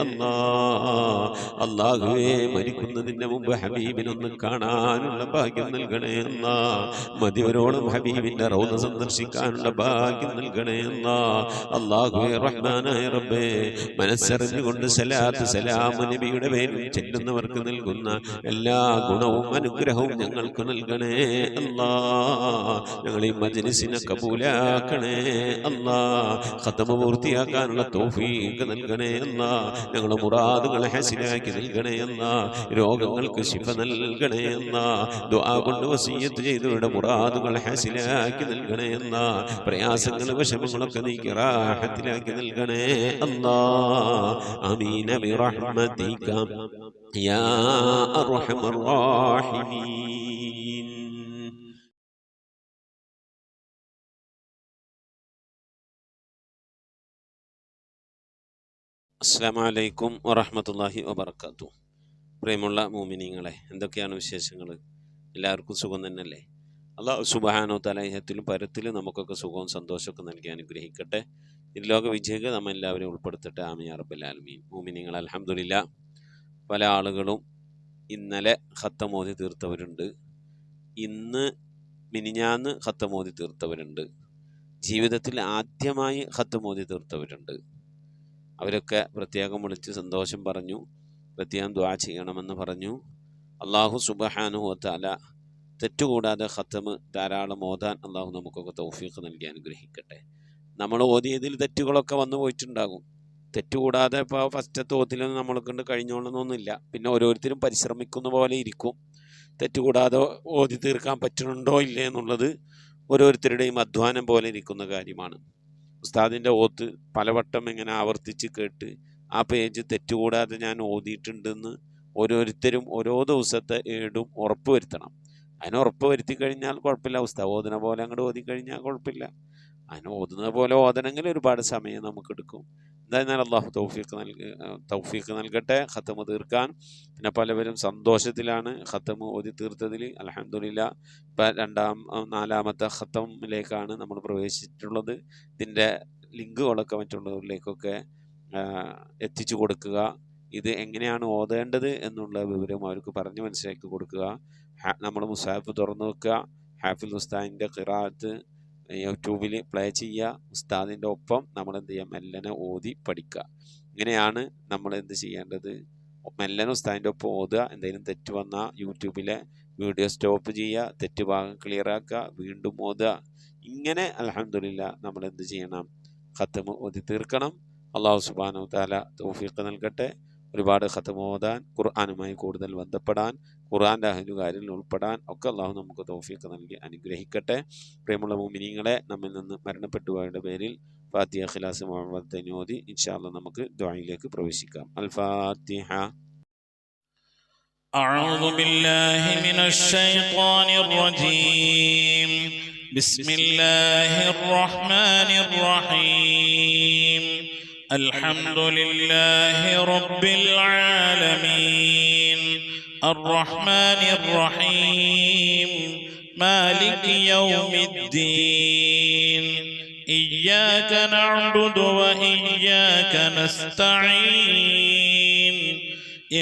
അല്ലാഹ്. അല്ലാഹുവേ മരിക്കുന്നതിന് മുമ്പ് ഹബീബിനൊന്ന് കാണാനുള്ള ഭാഗ്യം നൽകണേ അല്ലാഹ്. മതിവരോളം ഹബീബിന്റെ റൗദ സന്ദർശിക്കാനുള്ള ഭാഗ്യം നൽകണേ അല്ലാഹ്. അല്ലാഹുവേ റഹ്മാനായ റബ്ബേ, മനസ്സറിഞ്ഞുകൊണ്ട് സലാത്ത് സലാം നബിയുടെ പേരിൽ ചെല്ലുന്നവർക്ക് നൽകുന്ന എല്ലാ ഗുണവും അനുഗ്രഹവും ഞങ്ങൾക്ക് നൽകണേ അല്ലാഹ്. ഞങ്ങൾ ഈ മജ്ലിസിനെ കബൂലാക്കണേ അല്ലാഹ്. ഖത്മ പൂർത്തിയാക്കാനുള്ള തൗഫീഖ് നൽകണേ അല്ലാഹ്. ഞങ്ങളുടെ മുറാദുകളെ ഹസനാക്കി നൽകണേ അല്ലാഹ്. രോഗങ്ങൾക്ക് ശിഫ നൽകണേ അല്ലാഹ്. ദുആ കൊണ്ട് വസിയ്യത്ത് ചെയ്തവരുടെ മുറാദുകൾ ഹസനാക്കി നൽകണേ അല്ലാഹ്. പ്രയാസങ്ങൾ വിഷമങ്ങളൊക്കെ നീക്കി റാഹത്തിലാക്കി നൽകണേ അല്ലാഹ്. ആമീൻ ബിറഹ്മതിക യാ അർഹമർ റഹീമീൻ. അസ്സലാമു അലൈക്കും വറഹ്മത്തുള്ളാഹി വബറകാതുഹു. പ്രിയമുള്ള മുഅ്മിനീങ്ങളെ, എന്തൊക്കെയാണ് വിശേഷങ്ങൾ? എല്ലാവർക്കും സുഖം തന്നെയല്ലേ? അല്ലാഹു സുബ്ഹാനഹു തആല ഇഹത്തിലും പരത്തിലും നമുക്കൊക്കെ സുഖവും സന്തോഷമൊക്കെ നൽകി അനുഗ്രഹിക്കട്ടെ. ഇരുലോക വിജയികൾ നമ്മ എല്ലാവരെയും ഉൾപ്പെടുത്തട്ടെ. ആമീൻ യാ റബ്ബൽ ആലമീൻ. മുഅ്മിനീങ്ങൾ, അൽഹംദുലില്ലാഹ്, പല ആളുകളും ഇന്നലെ ഖത്തം ഓതി തീർത്തവരുണ്ട്, ഇന്ന് മിനിഞ്ഞാന്ന് ഖത്തം ഓതി തീർത്തവരുണ്ട്, ജീവിതത്തിൽ ആദ്യമായി ഖത്തം ഓതി തീർത്തവരുണ്ട്. അവരൊക്കെ പ്രത്യേകം വിളിച്ച് സന്തോഷം പറഞ്ഞു, പ്രത്യേകം ദുആ ചെയ്യണമെന്ന് പറഞ്ഞു. അല്ലാഹു സുബ്ഹാനഹു വ തആല തെറ്റുകൂടാതെ ഖത്തം ധാരാളം ഓതാൻ അല്ലാഹു നമുക്കൊക്കെ തൗഫീഖ് നൽകി അനുഗ്രഹിക്കട്ടെ. നമ്മൾ ഓതിയതിൽ തെറ്റുകളൊക്കെ വന്നു പോയിട്ടുണ്ടാകും. തെറ്റുകൂടാതെ ഇപ്പോൾ ഫസ്റ്റത്തെ ഓത്തിലൊന്നും നമ്മളെ കൊണ്ട് കഴിഞ്ഞോളണമെന്നൊന്നുമില്ല. പിന്നെ ഓരോരുത്തരും പരിശ്രമിക്കുന്ന പോലെ ഇരിക്കും. തെറ്റുകൂടാതെ ഓതി തീർക്കാൻ പറ്റുന്നുണ്ടോ ഇല്ലേ എന്നുള്ളത് ഓരോരുത്തരുടെയും അധ്വാനം പോലെ ഇരിക്കുന്ന കാര്യമാണ്. ഉസ്താദിൻ്റെ ഓത്ത് പലവട്ടം ഇങ്ങനെ ആവർത്തിച്ച് കേട്ട് ആ പേജ് തെറ്റുകൂടാതെ ഞാൻ ഓതിയിട്ടുണ്ടെന്ന് ഓരോരുത്തരും ഓരോ ദിവസത്തെ ഏടും ഉറപ്പ് വരുത്തണം. അതിന് ഉറപ്പ് വരുത്തി കഴിഞ്ഞാൽ കുഴപ്പമില്ല. ഉസ്താദ് ഓതുന്ന പോലെ അങ്ങോട്ട് ഓതിക്കഴിഞ്ഞാൽ കുഴപ്പമില്ല. അതിന് ഓതുന്നത് പോലെ ഓതണമെങ്കിൽ ഒരുപാട് സമയം നമുക്കെടുക്കും. എന്തായിരുന്നാലും അല്ലാഹു തൗഫീഖ് നൽകട്ടെ ഖത്തം തീർക്കാൻ. പിന്നെ പലവരും സന്തോഷത്തിലാണ് ഖത്തം ഓതി തീർത്തതിൽ. അൽഹംദുലില്ലാഹ്, ഇപ്പം നാലാമത്തെ ഖത്തമിലേക്കാണ് നമ്മൾ പ്രവേശിച്ചിട്ടുള്ളത്. ഇതിൻ്റെ ലിങ്കുകളൊക്കെ മറ്റുള്ളവരിലേക്കൊക്കെ എത്തിച്ചു കൊടുക്കുക. ഇത് എങ്ങനെയാണ് ഓതേണ്ടത് എന്നുള്ള വിവരം അവർക്ക് പറഞ്ഞ് മനസ്സിലാക്കി കൊടുക്കുക. നമ്മൾ മുസാഫ് തുറന്നു വെക്കുക, ഹാഫിൽ ഉസ്താദിൻ്റെ ഖിറാഅത്ത് യൂട്യൂബിൽ പ്ലേ ചെയ്യുക, ഉസ്താദിൻ്റെ ഒപ്പം നമ്മൾ എന്ത് ചെയ്യുക, മെല്ലനെ ഓതി പഠിക്കുക. ഇങ്ങനെയാണ് നമ്മൾ എന്ത് ചെയ്യേണ്ടത്. മെല്ലനെ ഉസ്താദിൻ്റെ ഒപ്പം ഓതുക. എന്തെങ്കിലും തെറ്റ് വന്നാൽ യൂട്യൂബിലെ വീഡിയോ സ്റ്റോപ്പ് ചെയ്യുക, തെറ്റ് ഭാഗം ക്ലിയർ ആക്കുക, വീണ്ടും ഓതുക. ഇങ്ങനെ അൽഹംദുലില്ലാഹ് നമ്മൾ എന്ത് ചെയ്യണം, ഖത്തം ഓതി തീർക്കണം. അല്ലാഹു സുബ്ഹാനഹു വ തആല തൗഫീഖ് നൽകട്ടെ. ഒരുപാട് ഖത്തം ഓതാൻ, ഖുർആനുമായി കൂടുതൽ ബന്ധപ്പെടാൻ, ഖുർആൻ്റെ അഹ്ലുകാരിൽ ഉൾപ്പെടാൻ ഒക്കെ അല്ലാഹു നമുക്ക് തൗഫീഖ് നൽകി അനുഗ്രഹിക്കട്ടെ. പ്രിയമുള്ള മുഅ്മിനീങ്ങളെ, നമ്മിൽ നിന്ന് മരണപ്പെട്ടു പോയവരുടെ പേരിൽ ഫാത്തിഹ, ഇഖ്ലാസ്, മുഅവ്വദത്തൈൻ ഓതി ഇൻഷാ അല്ലാഹ് നമുക്ക് ദുആയിലേക്ക് പ്രവേശിക്കാം. അൽ ഫാത്തിഹ. أعوذ بالله من الشيطان الرجيم. بسم الله الرحمن الرحيم. الحمد لله رب العالمين الرحمن الرحيم مالك يوم الدين إياك نعبد وإياك نستعين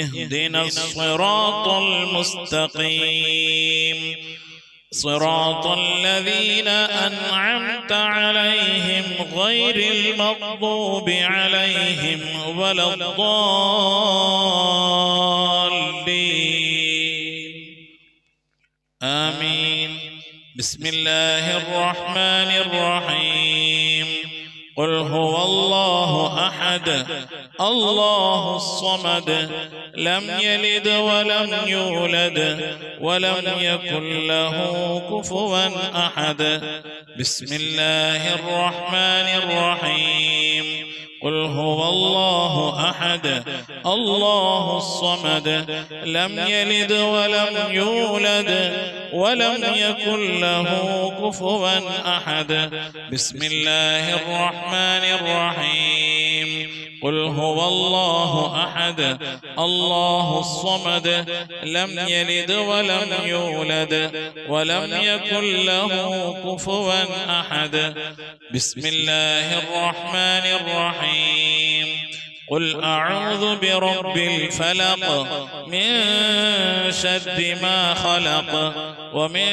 اهدنا الصراط المستقيم صراط الذين أنعمت عليهم غير المغضوب عليهم ولا الضالين آمين. بسم الله الرحمن الرحيم. قل هو الله أحد الله الصمد لم يلد ولم يولد ولم يكن له كفوا أحد بسم الله الرحمن الرحيم قل هو الله أحد الله الصمد لم يلد ولم يولد ولم يكن له كفوا أحد بسم الله الرحمن الرحيم قل هو الله أحد الله الصمد لم يلد ولم يولد ولم يكن له كفوا أحد بسم الله الرحمن الرحيم قل أعوذ برب الفلق من شر ما خلق ومن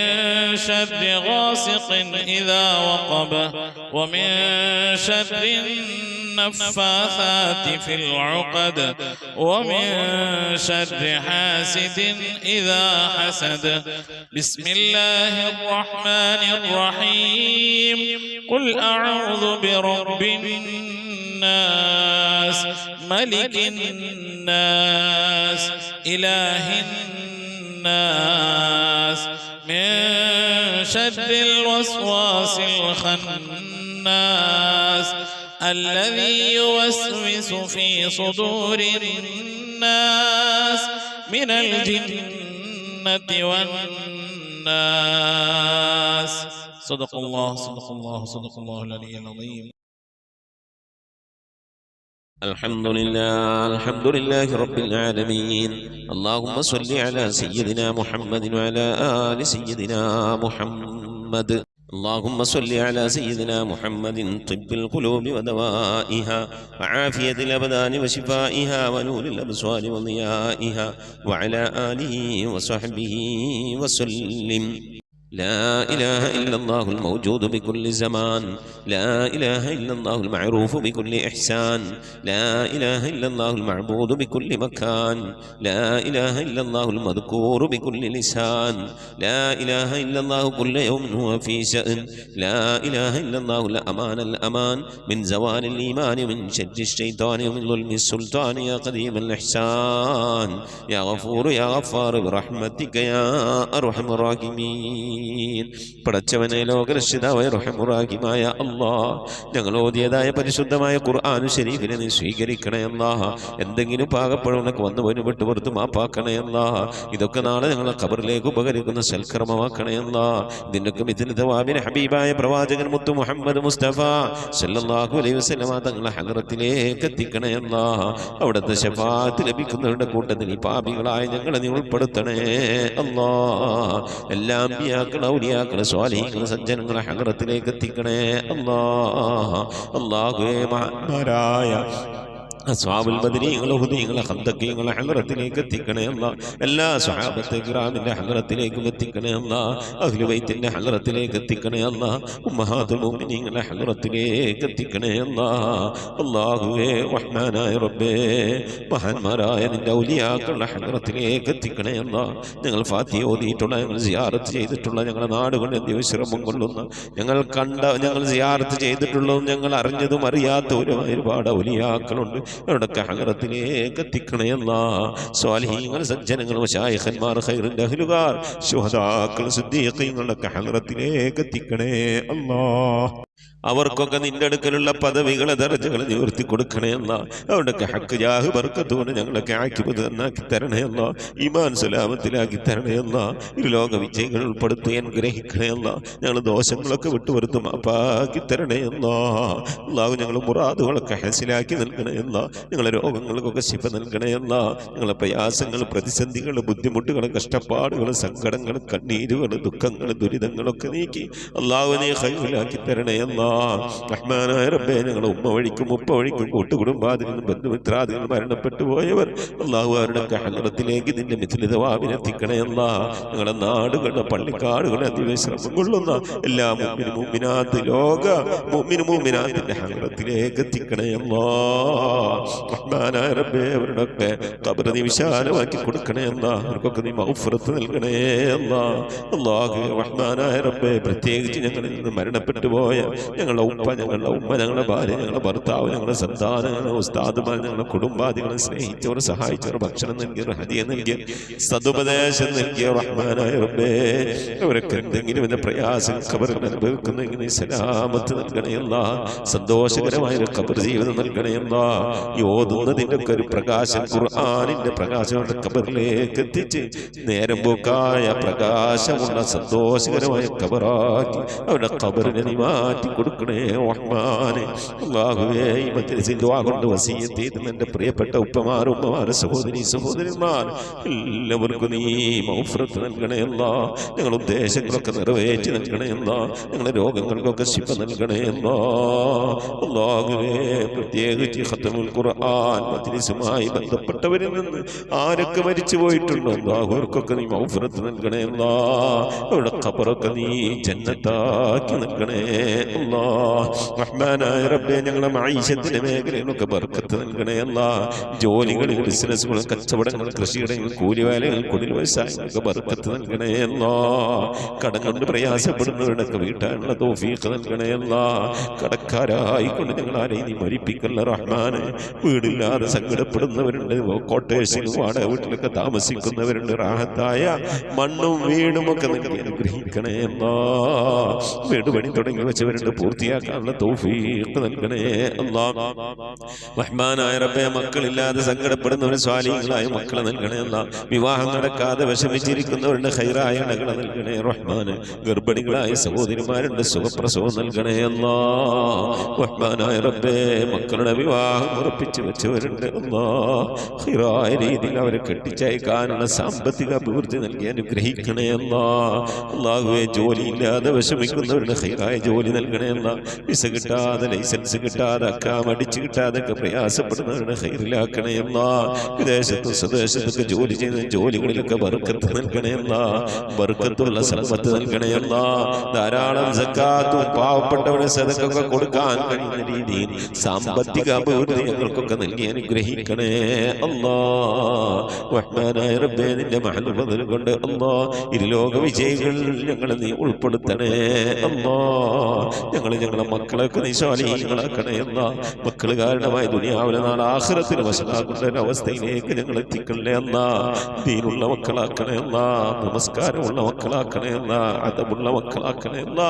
شر غاسق إذا وقب ومن شر النفاثات في العقد ومن شر حاسد إذا حسد بسم الله الرحمن الرحيم قل أعوذ برب الناس ملك الناس إله الناس من شر الوسواس الخناس الذي يوسوس في صدور الناس من الجنة والناس صدق الله صدق الله صدق الله العلي العظيم. الحمد لله رب العالمين. اللهم صل على سيدنا محمد وعلى آل سيدنا محمد. اللهم صل على سيدنا محمد طب القلوب ودوائها وعافية الأبدان وشفائها ونور الأبصار وضيائها وعلى آله وصحبه وسلم. لا إله إلا الله الموجود بكل زمان، لا إله إلا الله المعروف بكل إحسان، لا إله إلا الله المعبود بكل مكان، لا إله إلا الله المذكور بكل لسان، لا إله إلا الله كل يوم هو في شأن، لا إله إلا الله الأمان من زوال الإيمان من شر الشيطان ومن ظلم السلطان يا قديم الإحسان يا غفور يا غفار برحمتك يا أرحم الراحمين. പടച്ചവനെ ലോകരക്ഷിതാവായ റഹ്മാനായ അല്ലാഹ്, ഞങ്ങൾ ഓതിയതായ പരിശുദ്ധമായ ഖുർആൻ ശരീഫിനെ നീ സ്വീകരിക്കണേ അല്ലാഹ്. എന്തെങ്കിലും പാകപ്പഴമൊക്കെ വന്നു പോയി വിട്ടുപുറത്ത് മാപ്പാക്കണേ അല്ലാഹ്. ഇതൊക്കെ നാളെ ഞങ്ങളെ ഖബറിലേക്ക് ഉപകരിക്കുന്ന സൽക്കർമ്മമാക്കണേ അല്ലാഹ്. ഇതിനൊക്കെ ഇതിന് തവാബിന് ഹബീബായ പ്രവാചകൻ മുത്തു മുഹമ്മദ് മുസ്തഫ സല്ലല്ലാഹു അലൈഹി വസല്ലമ തങ്ങളെ ഹദ്റത്തിലേക്ക് എത്തിക്കണേ അല്ലാഹ്. അവിടുത്തെ ശഫാഅത്ത് ലഭിക്കുന്നവരുടെ കൂട്ടത്തിൽ ഈ പാപികളായ ഞങ്ങളെ നീ ഉൾപ്പെടുത്തണേ അല്ലാഹ്. എല്ലാം ഔലിയാക്കളെ സ്വാലിഹീങ്ങളെ സജ്ജനങ്ങളെ ഹദ്റത്തിലേക്ക് എത്തിക്കണേ അല്ലാഹ്. അല്ലാഹുവേ, മഹാന്മാരായ അസ്ഹാബുൽ ബദരീങ്ങളെ ഹുദീങ്ങളെ ഖന്ദഖീങ്ങളെ ഹദ്റത്തിലേക്ക് എത്തിക്കണേ അല്ലാഹ്. എല്ലാ സ്വഹാബത്തെ കിറാമിന്റെ ഹദ്റത്തിലേക്കും എത്തിക്കണേ അല്ലാഹ്. അഹ്ലു ബൈത്തിന്റെ ഹദ്റത്തിലേക്ക് എത്തിക്കണേ അല്ലാഹ്. ഉമ്മഹാത്തുൽ മുഅ്മിനീങ്ങളെ ഹദ്റത്തിലേക്ക് എത്തിക്കണേ അല്ലാഹ്. അല്ലാഹുവേ, റഹ്മാനായ റബ്ബേ, മഹാന്മാരായ നിന്റെ ഔലിയാക്കളുടെ ഹദ്റത്തിലേക്ക് എത്തിക്കണേ അല്ലാഹ്. ഞങ്ങൾ ഫാത്തിഹ ഓതിയിട്ടുള്ള, ഞങ്ങൾ സിയാറത്ത് ചെയ്തിട്ടുള്ള, ഞങ്ങളുടെ നാടുകളിൽ വിശ്രമം കൊള്ളുന്ന, ഞങ്ങൾ സിയാറത്ത് ചെയ്തിട്ടുള്ളതും ഞങ്ങൾ അറിഞ്ഞതും അറിയാത്തവരുമായ ഒരുപാട് ഔലിയാക്കളുണ്ട്. അവരുടെയൊക്കെ ഹദ്റത്തിലേക്ക് എത്തിക്കണേ അല്ലാഹ്. സ്വാലിഹീങ്ങൾ, സജ്ജനങ്ങൾ, മശായിഖന്മാർ, ഖൈറിന്റെ അഹ്ലുകാർ, ശുഹദാക്കൾ, സിദ്ദീഖീങ്ങളുടെ ഹദ്റത്തിലേക്ക് എത്തിക്കണേ അല്ലാഹ്. അവർക്കൊക്കെ നിന്റെ അടുക്കലുള്ള പദവികളെ ദർജകളെ നിവർത്തി കൊടുക്കണേ അല്ലാഹ്. അവരുടെയൊക്കെ ഹക്ക് ജാഹ് ബർക്കത്ത് കൊണ്ട് ഞങ്ങളൊക്കെ ആക്കിബത്ത് നന്നാക്കി തരണേ അല്ലാഹ്. ഈമാൻ സലാമത്തിലാക്കി തരണേ അല്ലാഹ്. ഇരുലോക വിജയികൾ ഉൾപ്പെടുത്തി അനുഗ്രഹിക്കണേ അല്ലാഹ്. ഞങ്ങൾ ദോഷങ്ങളൊക്കെ വിട്ടുവരുത്ത് മാപ്പാക്കി തരണേ അല്ലാഹ്. അല്ലാഹു ഞങ്ങൾ മുറാദുകളൊക്കെ ഹസിലാക്കി നൽകണേ അല്ലാഹ്. ഞങ്ങളെ രോഗങ്ങൾക്കൊക്കെ ശിഫ നൽകണേ അല്ലാഹ്. ഞങ്ങളെ പ്രയാസങ്ങൾ, പ്രതിസന്ധികൾ, ബുദ്ധിമുട്ടുകൾ, കഷ്ടപ്പാടുകൾ, സങ്കടങ്ങൾ, കണ്ണീരുകൾ, ദുഃഖങ്ങൾ, ദുരിതങ്ങളൊക്കെ നീക്കി അല്ലാഹുവിനെ ഖൈറിലാക്കി തരണേ അല്ലാഹ്. റഹ്മാനായ റബ്ബേ, ഞങ്ങളുടെ ഉമ്മ വഴിക്കും ഉപ്പ വഴിക്കും കൂട്ടുകുടുംബാദികളും ബന്ധുമിത്രാദികളും മരണപ്പെട്ടു പോയവർ അല്ലാഹു അവരുടെ ഹദ്റത്തിലേക്ക് നിന്റെ മിഥിലിത വാവിനെത്തിക്കണേ അല്ലാഹ്. ഞങ്ങളുടെ നാടുകളുടെ പള്ളിക്കാടുകളെ അതിവിശ്രമം കൊള്ളുന്ന എല്ലാ മുഅ്മിനാത്ത്, ലോക മുഅ്മിനാത്തിന്റെ ഹദ്റത്തിലേക്ക് എത്തിക്കണേ അല്ലാഹ്. റഹ്മാനായ റബ്ബേ, അവരുടെയൊക്കെ ഖബർ നീ വിശാലമാക്കി കൊടുക്കണേ അല്ലാഹ്. അവർക്കൊക്കെ നീ മഗ്ഫിറത്ത് നൽകണേ അല്ലാഹ്. അല്ലാഹു റഹ്മാനായ റബ്ബേ, പ്രത്യേകിച്ച് ഞങ്ങളിൽ നിന്ന് മരണപ്പെട്ടു പോയ ഞങ്ങളുടെ ഉപ്പ, ഞങ്ങളുടെ ഉമ്മ, ഞങ്ങളുടെ ഭാര്യ, ഞങ്ങളുടെ ഭർത്താവ്, ഞങ്ങളുടെ സന്താനം, ഞങ്ങളുടെ ഉസ്താദുമാർ, ഞങ്ങളുടെ കുടുംബാദികളെ സ്നേഹിച്ചവർ, സഹായിച്ചവർ, ഭക്ഷണം നൽകിയവർ, ഹദിയ നൽകിയ, സദുപദേശം നൽകിയ റഹ്മാനായ റബ്ബേ, അവരൊക്കെ എന്തെങ്കിലും എന്ന പ്രയാസം ഖബറിൽ അനുഭവിക്കുന്നെങ്കിൽ സലാമത്ത് നൽകണയല്ല, സന്തോഷകരമായ ഒരു ഖബർ ജീവിതം നൽകണയല്ല. ഈ ഓതുന്നതിൻ്റെ ഒക്കെ ഒരു പ്രകാശം, ഖുർആനിന്റെ പ്രകാശം അവരുടെ ഖബറിലേക്ക് എത്തിച്ച് നേരം പോക്കായ പ്രകാശമുള്ള സന്തോഷകരമായ ഖബറാക്കി അവരുടെ ഖബറിനെ നീ മാറ്റി കൊടുക്കണേ റഹ്മാനെ. അല്ലാഹുവേ, ഈ മജ്‌ലിസിൽ ദുആ കൊണ്ട് വസിയത്ത് ചെയ്ത് എൻ്റെ പ്രിയപ്പെട്ട ഉപ്പമാർ, ഉമ്മമാർ, സഹോദരന്മാർ എല്ലാവർക്കും നീ മഗ്ഫിറത്ത് നൽകണേ അല്ലാ. ഞങ്ങളുടെ ഉദ്ദേശങ്ങളൊക്കെ നിറവേറ്റി നൽകണേ അല്ലാ. ഞങ്ങളുടെ രോഗങ്ങൾക്കൊക്കെ ശിഫ നൽകണേ അല്ലാ. അല്ലാഹുവേ, പ്രത്യേകിച്ച് ഖത്മുൽ ഖുർആൻ മജ്‌ലിസുമായി ബന്ധപ്പെട്ടവരിൽ നിന്ന് ആരൊക്കെ മരിച്ചു പോയിട്ടുണ്ടോ അല്ലാഹുവർക്കൊക്കെ നീ മഗ്ഫിറത്ത് നൽകണേ അല്ലാ. അവരുടെ ഖബറൊക്കെ നീ ജന്നത്താക്കി നൽകണേ അല്ലാ. റഹ്മാനായ റബ്ബേ, ഞങ്ങളുടെ മഈശത്തിന്റെ മേഖലയിലൊക്കെ ബർക്കത്ത് നൽകണേ അല്ലാ. ജോലികളിൽ, ബിസിനസ്സുകൾ, കച്ചവടങ്ങൾ, കൃഷിയിടങ്ങൾ, കൂലിവേലകൾ, കുടിൽ വ്യവസായങ്ങൾക്ക് ബർക്കത്ത് നൽകണേ അല്ലാ. കടം കൊണ്ട് പ്രയാസപ്പെടുന്നവരുടെയൊക്കെ വീട്ടാനുള്ള തൗഫീഖ് നൽകണേ അല്ലാ. കടക്കാരായിക്കൊണ്ട് ഞങ്ങൾ ആരെയും നീ മരിപ്പിക്കല്ല റഹ്മാനെ. വീടില്ലാതെ സങ്കടപ്പെടുന്നവരുണ്ട്, കോട്ടേഴ്സിൽ വാടക വീട്ടിലൊക്കെ താമസിക്കുന്നവരുണ്ട്. റാഹത്തായ മണ്ണും വീടും ഒക്കെ നൽകി അനുഗ്രഹിക്കണേ അല്ലാ. വീട് പണി തുടങ്ങി വെച്ചവരുണ്ട്, പൂർത്തിയാക്കാനുള്ള തൗഫീഖ് നൽകണേ അല്ലാ. റഹ്മാനായ റബ്ബേ, മക്കളില്ലാതെ സങ്കടപ്പെടുന്നവർ സ്വാലിഹീങ്ങളായ മക്കളെ നൽകണേ അല്ലാ. വിവാഹം നടക്കാതെ വിഷമിച്ചിരിക്കുന്നവരുടെ ഖൈറായ ഇണകളെ നൽകണേ റഹ്മാന്. ഗർഭിണികളായ സഹോദരിമാരുണ്ട്, സുഖപ്രസവം നൽകണേ അല്ലാ. റഹ്മാനായ റബ്ബേ, മക്കളുടെ വിവാഹം ഉറപ്പിച്ചു വെച്ചവരുണ്ട് അല്ലാ. ഖൈറായ രീതിയിൽ അവരെ കെട്ടിച്ചയക്കാനുള്ള സാമ്പത്തിക അഭിവൃദ്ധി നൽകി അനുഗ്രഹിക്കണേ അല്ലാ. അല്ലാഹുവേ, ജോലിയില്ലാതെ വിഷമിക്കുന്നവരുടെ ഖൈറായ ജോലി നൽകണേ അല്ലാ. വിസ കിട്ടാതെ, ലൈസൻസ് കിട്ടാതെ, അക്കാം അടിച്ചു കിട്ടാതെ ഒക്കെ പ്രയാസപ്പെടുന്നവരുടെ ഖൈറിലാക്കണേ അല്ലാ. വിദേശത്തും സ്വദേശത്തൊക്കെ ജോലി ചെയ്യുന്ന ജോലികളിലൊക്കെ ബർക്കത്ത് നൽകണേ അല്ലാ. ബർക്കത്തുള്ള സലമത്ത് നൽകണേ അല്ലാ. ധാരാളം സക്കാത്തും പാവപ്പെട്ടവരെ സദഖയൊക്കെ കൊടുക്കാൻ കഴിയുന്ന രീതിയിൽ സാമ്പത്തിക അഭിവൃദ്ധി ഞങ്ങൾക്കൊക്കെ നൽകി അനുഗ്രഹിക്കണേ അല്ലാ. റഹ്മാനായ റബ്ബേ, നിന്റെ മഹൽ ഫദ്ൽ കൊണ്ട് അല്ലാ, ഇരുലോക വിജയികൾ ഞങ്ങളെ നീ ഉൾപ്പെടുത്തണേ അല്ലാ. ഞങ്ങളുടെ മക്കളൊക്കെ നീ സ്വാലിഹീങ്ങളാക്കണേ അല്ലാ. മക്കൾ കാരണമായി ദുനിയാവിലെ നാളെ ആഖിറത്തിൽ വശലാക്കുന്ന ഒരവസ്ഥയിലേക്ക് ഞങ്ങൾ എത്തിക്കണേ അല്ലാ. ദീനുള്ള മക്കളാക്കണേ അല്ലാ. നമസ്കാരമുള്ള മക്കളാക്കണേ അല്ലാ. അദബുള്ള മക്കളാക്കണേ അല്ലാ.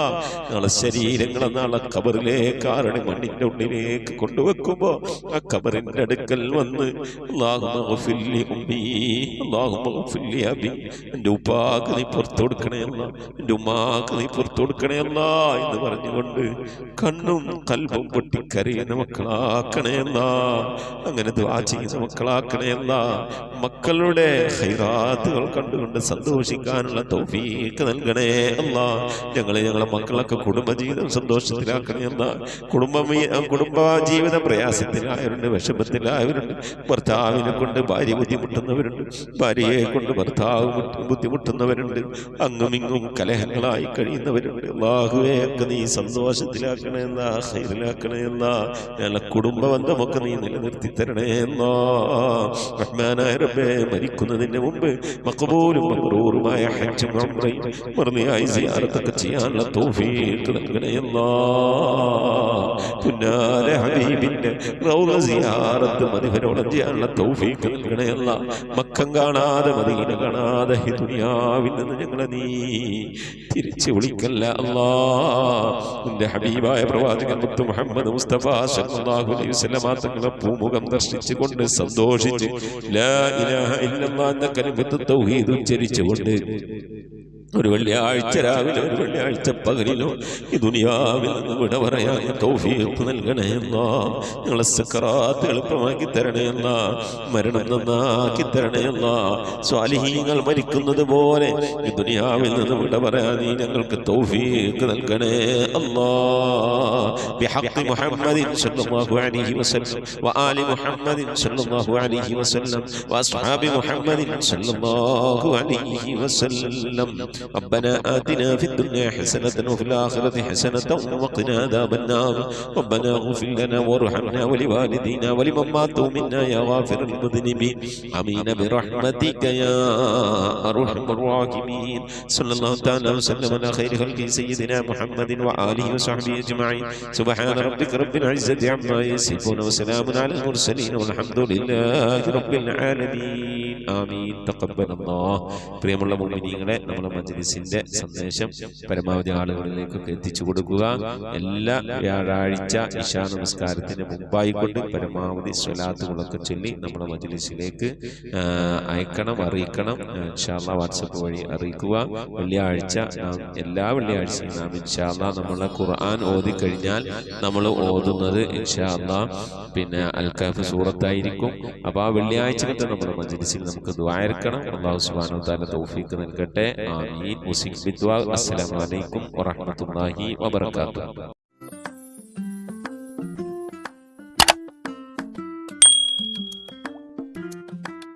ഞങ്ങളെ ശരീരങ്ങളെ നാളെ ഖബറിലേക്ക്, ആരുടെ മണ്ണിന്റെ ഉള്ളിലേക്ക് കൊണ്ടുവെക്കുമ്പോ ആ ഖബറിന്റെ അടുക്കൽ വന്ന് അല്ലാഹുമ്മ ഗ്ഫിർ ലി ഉമ്മീ, അല്ലാഹുമ്മ ഗ്ഫിർ ലി അബീ, എൻ്റെ ഉപ്പാക്ക് നീ പുറത്തു കൊടുക്കണേ അല്ലാ, എൻ്റെ ഉമ്മാക്ക് നീ പുറത്തു കൊടുക്കണേ അല്ലാ എന്ന് പറഞ്ഞുകൊണ്ട് കണ്ണും കൽബും പൊട്ടിക്കരയുന്ന മക്കളാക്കണേ അല്ലാ. അങ്ങനെ ദുആ ചെയ്യുന്ന മക്കളാക്കണേ അല്ലാ. മക്കളുടെ ഖൈറാത്തുകൾ കണ്ടുകൊണ്ട് സന്തോഷിക്കാനുള്ള തൗഫീഖ് നൽകണേ അല്ലാ. ഞങ്ങളുടെ മക്കളൊക്കെ കുടുംബജീവിതം സന്തോഷത്തിലാക്കണേ അല്ലാ. കുടുംബ ജീവിത പ്രയാസത്തിലായവരുണ്ട്, വിഷമത്തിലായവരുണ്ട്. ഭർത്താവിനെ കൊണ്ട് ഭാര്യ ബുദ്ധിമുട്ടുന്നവരുണ്ട്, ഭാര്യയെ കൊണ്ട് ഭർത്താവ് ബുദ്ധിമുട്ടുന്നവരുണ്ട്. അങ്ങുമിങ്ങും കലഹങ്ങളായി കഴിയുന്നവരുണ്ട്. അല്ലാഹുവേ, ഒക്കെ നീ സന്തോഷത്തിലാക്കണേ എന്നാ, ഖൈറിലാക്കണേ എന്നാ. ഞങ്ങളുടെ കുടുംബ ബന്ധമൊക്കെ നീ നിലനിർത്തി തരണേ എന്നാ. റഹ്മാനായ റബ്ബേ, മരിക്കുന്നതിന് മുമ്പ് മഖബൂലും മബ്റൂറുമായ ഹജ്ജും ഉംറയും മർദിയായി സിയാറത്തൊക്കെ ചെയ്യാനുള്ള തൗഫീഖ് നൽകണേ എന്നാ. പുന്നാര ഹബീബിന്റെ റൗള സിയാറത്ത് മദിഹരോളം ചെയ്യാനുള്ള തൗഫീഖ് നൽകണേ അല്ലാ. മക്കം കാണാതെ, മദീന കാണാതെ ഈ ദുനിയാവിൽ നിന്ന് ഞങ്ങളെ നീ തിരിച്ചു വിളിക്കല്ല അല്ലാ. നിന്റെ ഹബീബായ പ്രവാചകൻ മുത്ത് മുഹമ്മദ് മുസ്തഫ സല്ലല്ലാഹു അലൈഹി വസല്ലം തങ്ങളെ പൂമുഖം ദർശിച്ചുകൊണ്ട് സന്തോഷിച്ച് ലാ ഇലാഹ ഇല്ലല്ലാഹ് എന്ന കലിമത്ത് തൗഹീദ് ഉച്ചരിച്ചുകൊണ്ട് ഒരു വെള്ളിയാഴ്ച രാവിലെ, ഒരു വെള്ളിയാഴ്ച പകലിലോ ഈ ദുനിയാവിൽ നിന്ന് വിട പറയാൻ തൗഫീഖ് നൽകണേ അല്ലാ. ഞങ്ങളെ സക്കറാത്ത് എളുപ്പമാക്കി തരണേ അല്ലാ. മരണം നന്നാക്കി തരണേ അല്ലാ. സ്വാലിഹീങ്ങൾ മരിക്കുന്നത് പോലെ ഈ ദുനിയാവിൽ നിന്ന് വിട പറയാൻ നീ ഞങ്ങൾക്ക് തൗഫീഖ് നൽകണേ അല്ലാ. ബിഹഖ് മുഹമ്മദിൻ സല്ലല്ലാഹു അലൈഹി വസല്ലം വആലി മുഹമ്മദിൻ സല്ലല്ലാഹു അലൈഹി വസല്ലം വഅസ്ഹാബി മുഹമ്മദിൻ സല്ലല്ലാഹു അലൈഹി വസല്ലം. ربنا آتنا في الدنيا حسنة وفي الآخرة حسنة وقنا عذاب النار ربنا اغفر لنا وارحمنا ولوالدينا ولمن ماتوا منا يا غافر المذنبين آمين برحمتك يا أرحم الراحمين صلى الله تعالى وسلم على خير خلق سيدنا محمد وآله وصحبه أجمعين سبحان ربك رب العزة عما يصفون وسلام على المرسلين والحمد لله رب العالمين آمين تقبل الله പ്രിയമുള്ള മുഅ്മിനീങ്ങളെ, നമ്മുടെ മജ്‌ലിസിന്റെ സന്ദേശം പരമാവധി ആളുകളിലേക്കൊക്കെ എത്തിച്ചു കൊടുക്കുക. എല്ലാ വ്യാഴാഴ്ച ഇശാ നമസ്കാരത്തിന് മുമ്പായിക്കൊണ്ട് പരമാവധി സ്വലാത്തുകളൊക്കെ ചൊല്ലി നമ്മുടെ മജ്‌ലിസിലേക്ക് അയക്കണം, അറിയിക്കണം. ഇൻഷാ അല്ലാഹ് വാട്സപ്പ് വഴി അറിയിക്കുക. വെള്ളിയാഴ്ച എല്ലാ വെള്ളിയാഴ്ചയും നാം ഇൻഷാ അല്ലാഹ് നമ്മളെ ഖുർആൻ ഓതി കഴിഞ്ഞാൽ നമ്മൾ ഓതുന്നത് ഇൻഷാ അല്ലാഹ് പിന്നെ അൽ കഹ്ഫ് സൂറത്തായിരിക്കും. അപ്പോൾ ആ വെള്ളിയാഴ്ചത്തെ നമ്മുടെ മജ്‌ലിസിൽ നമുക്ക് ദുആ ഇറക്കണം. അല്ലാഹു സുബ്ഹാനഹു വ തആല തൗഫീഖ് നൽകട്ടെ. ആമീൻ. അസ്സലാമു അലൈക്കും വറഹ്മത്തുള്ളാഹി വബറകാതുഹു.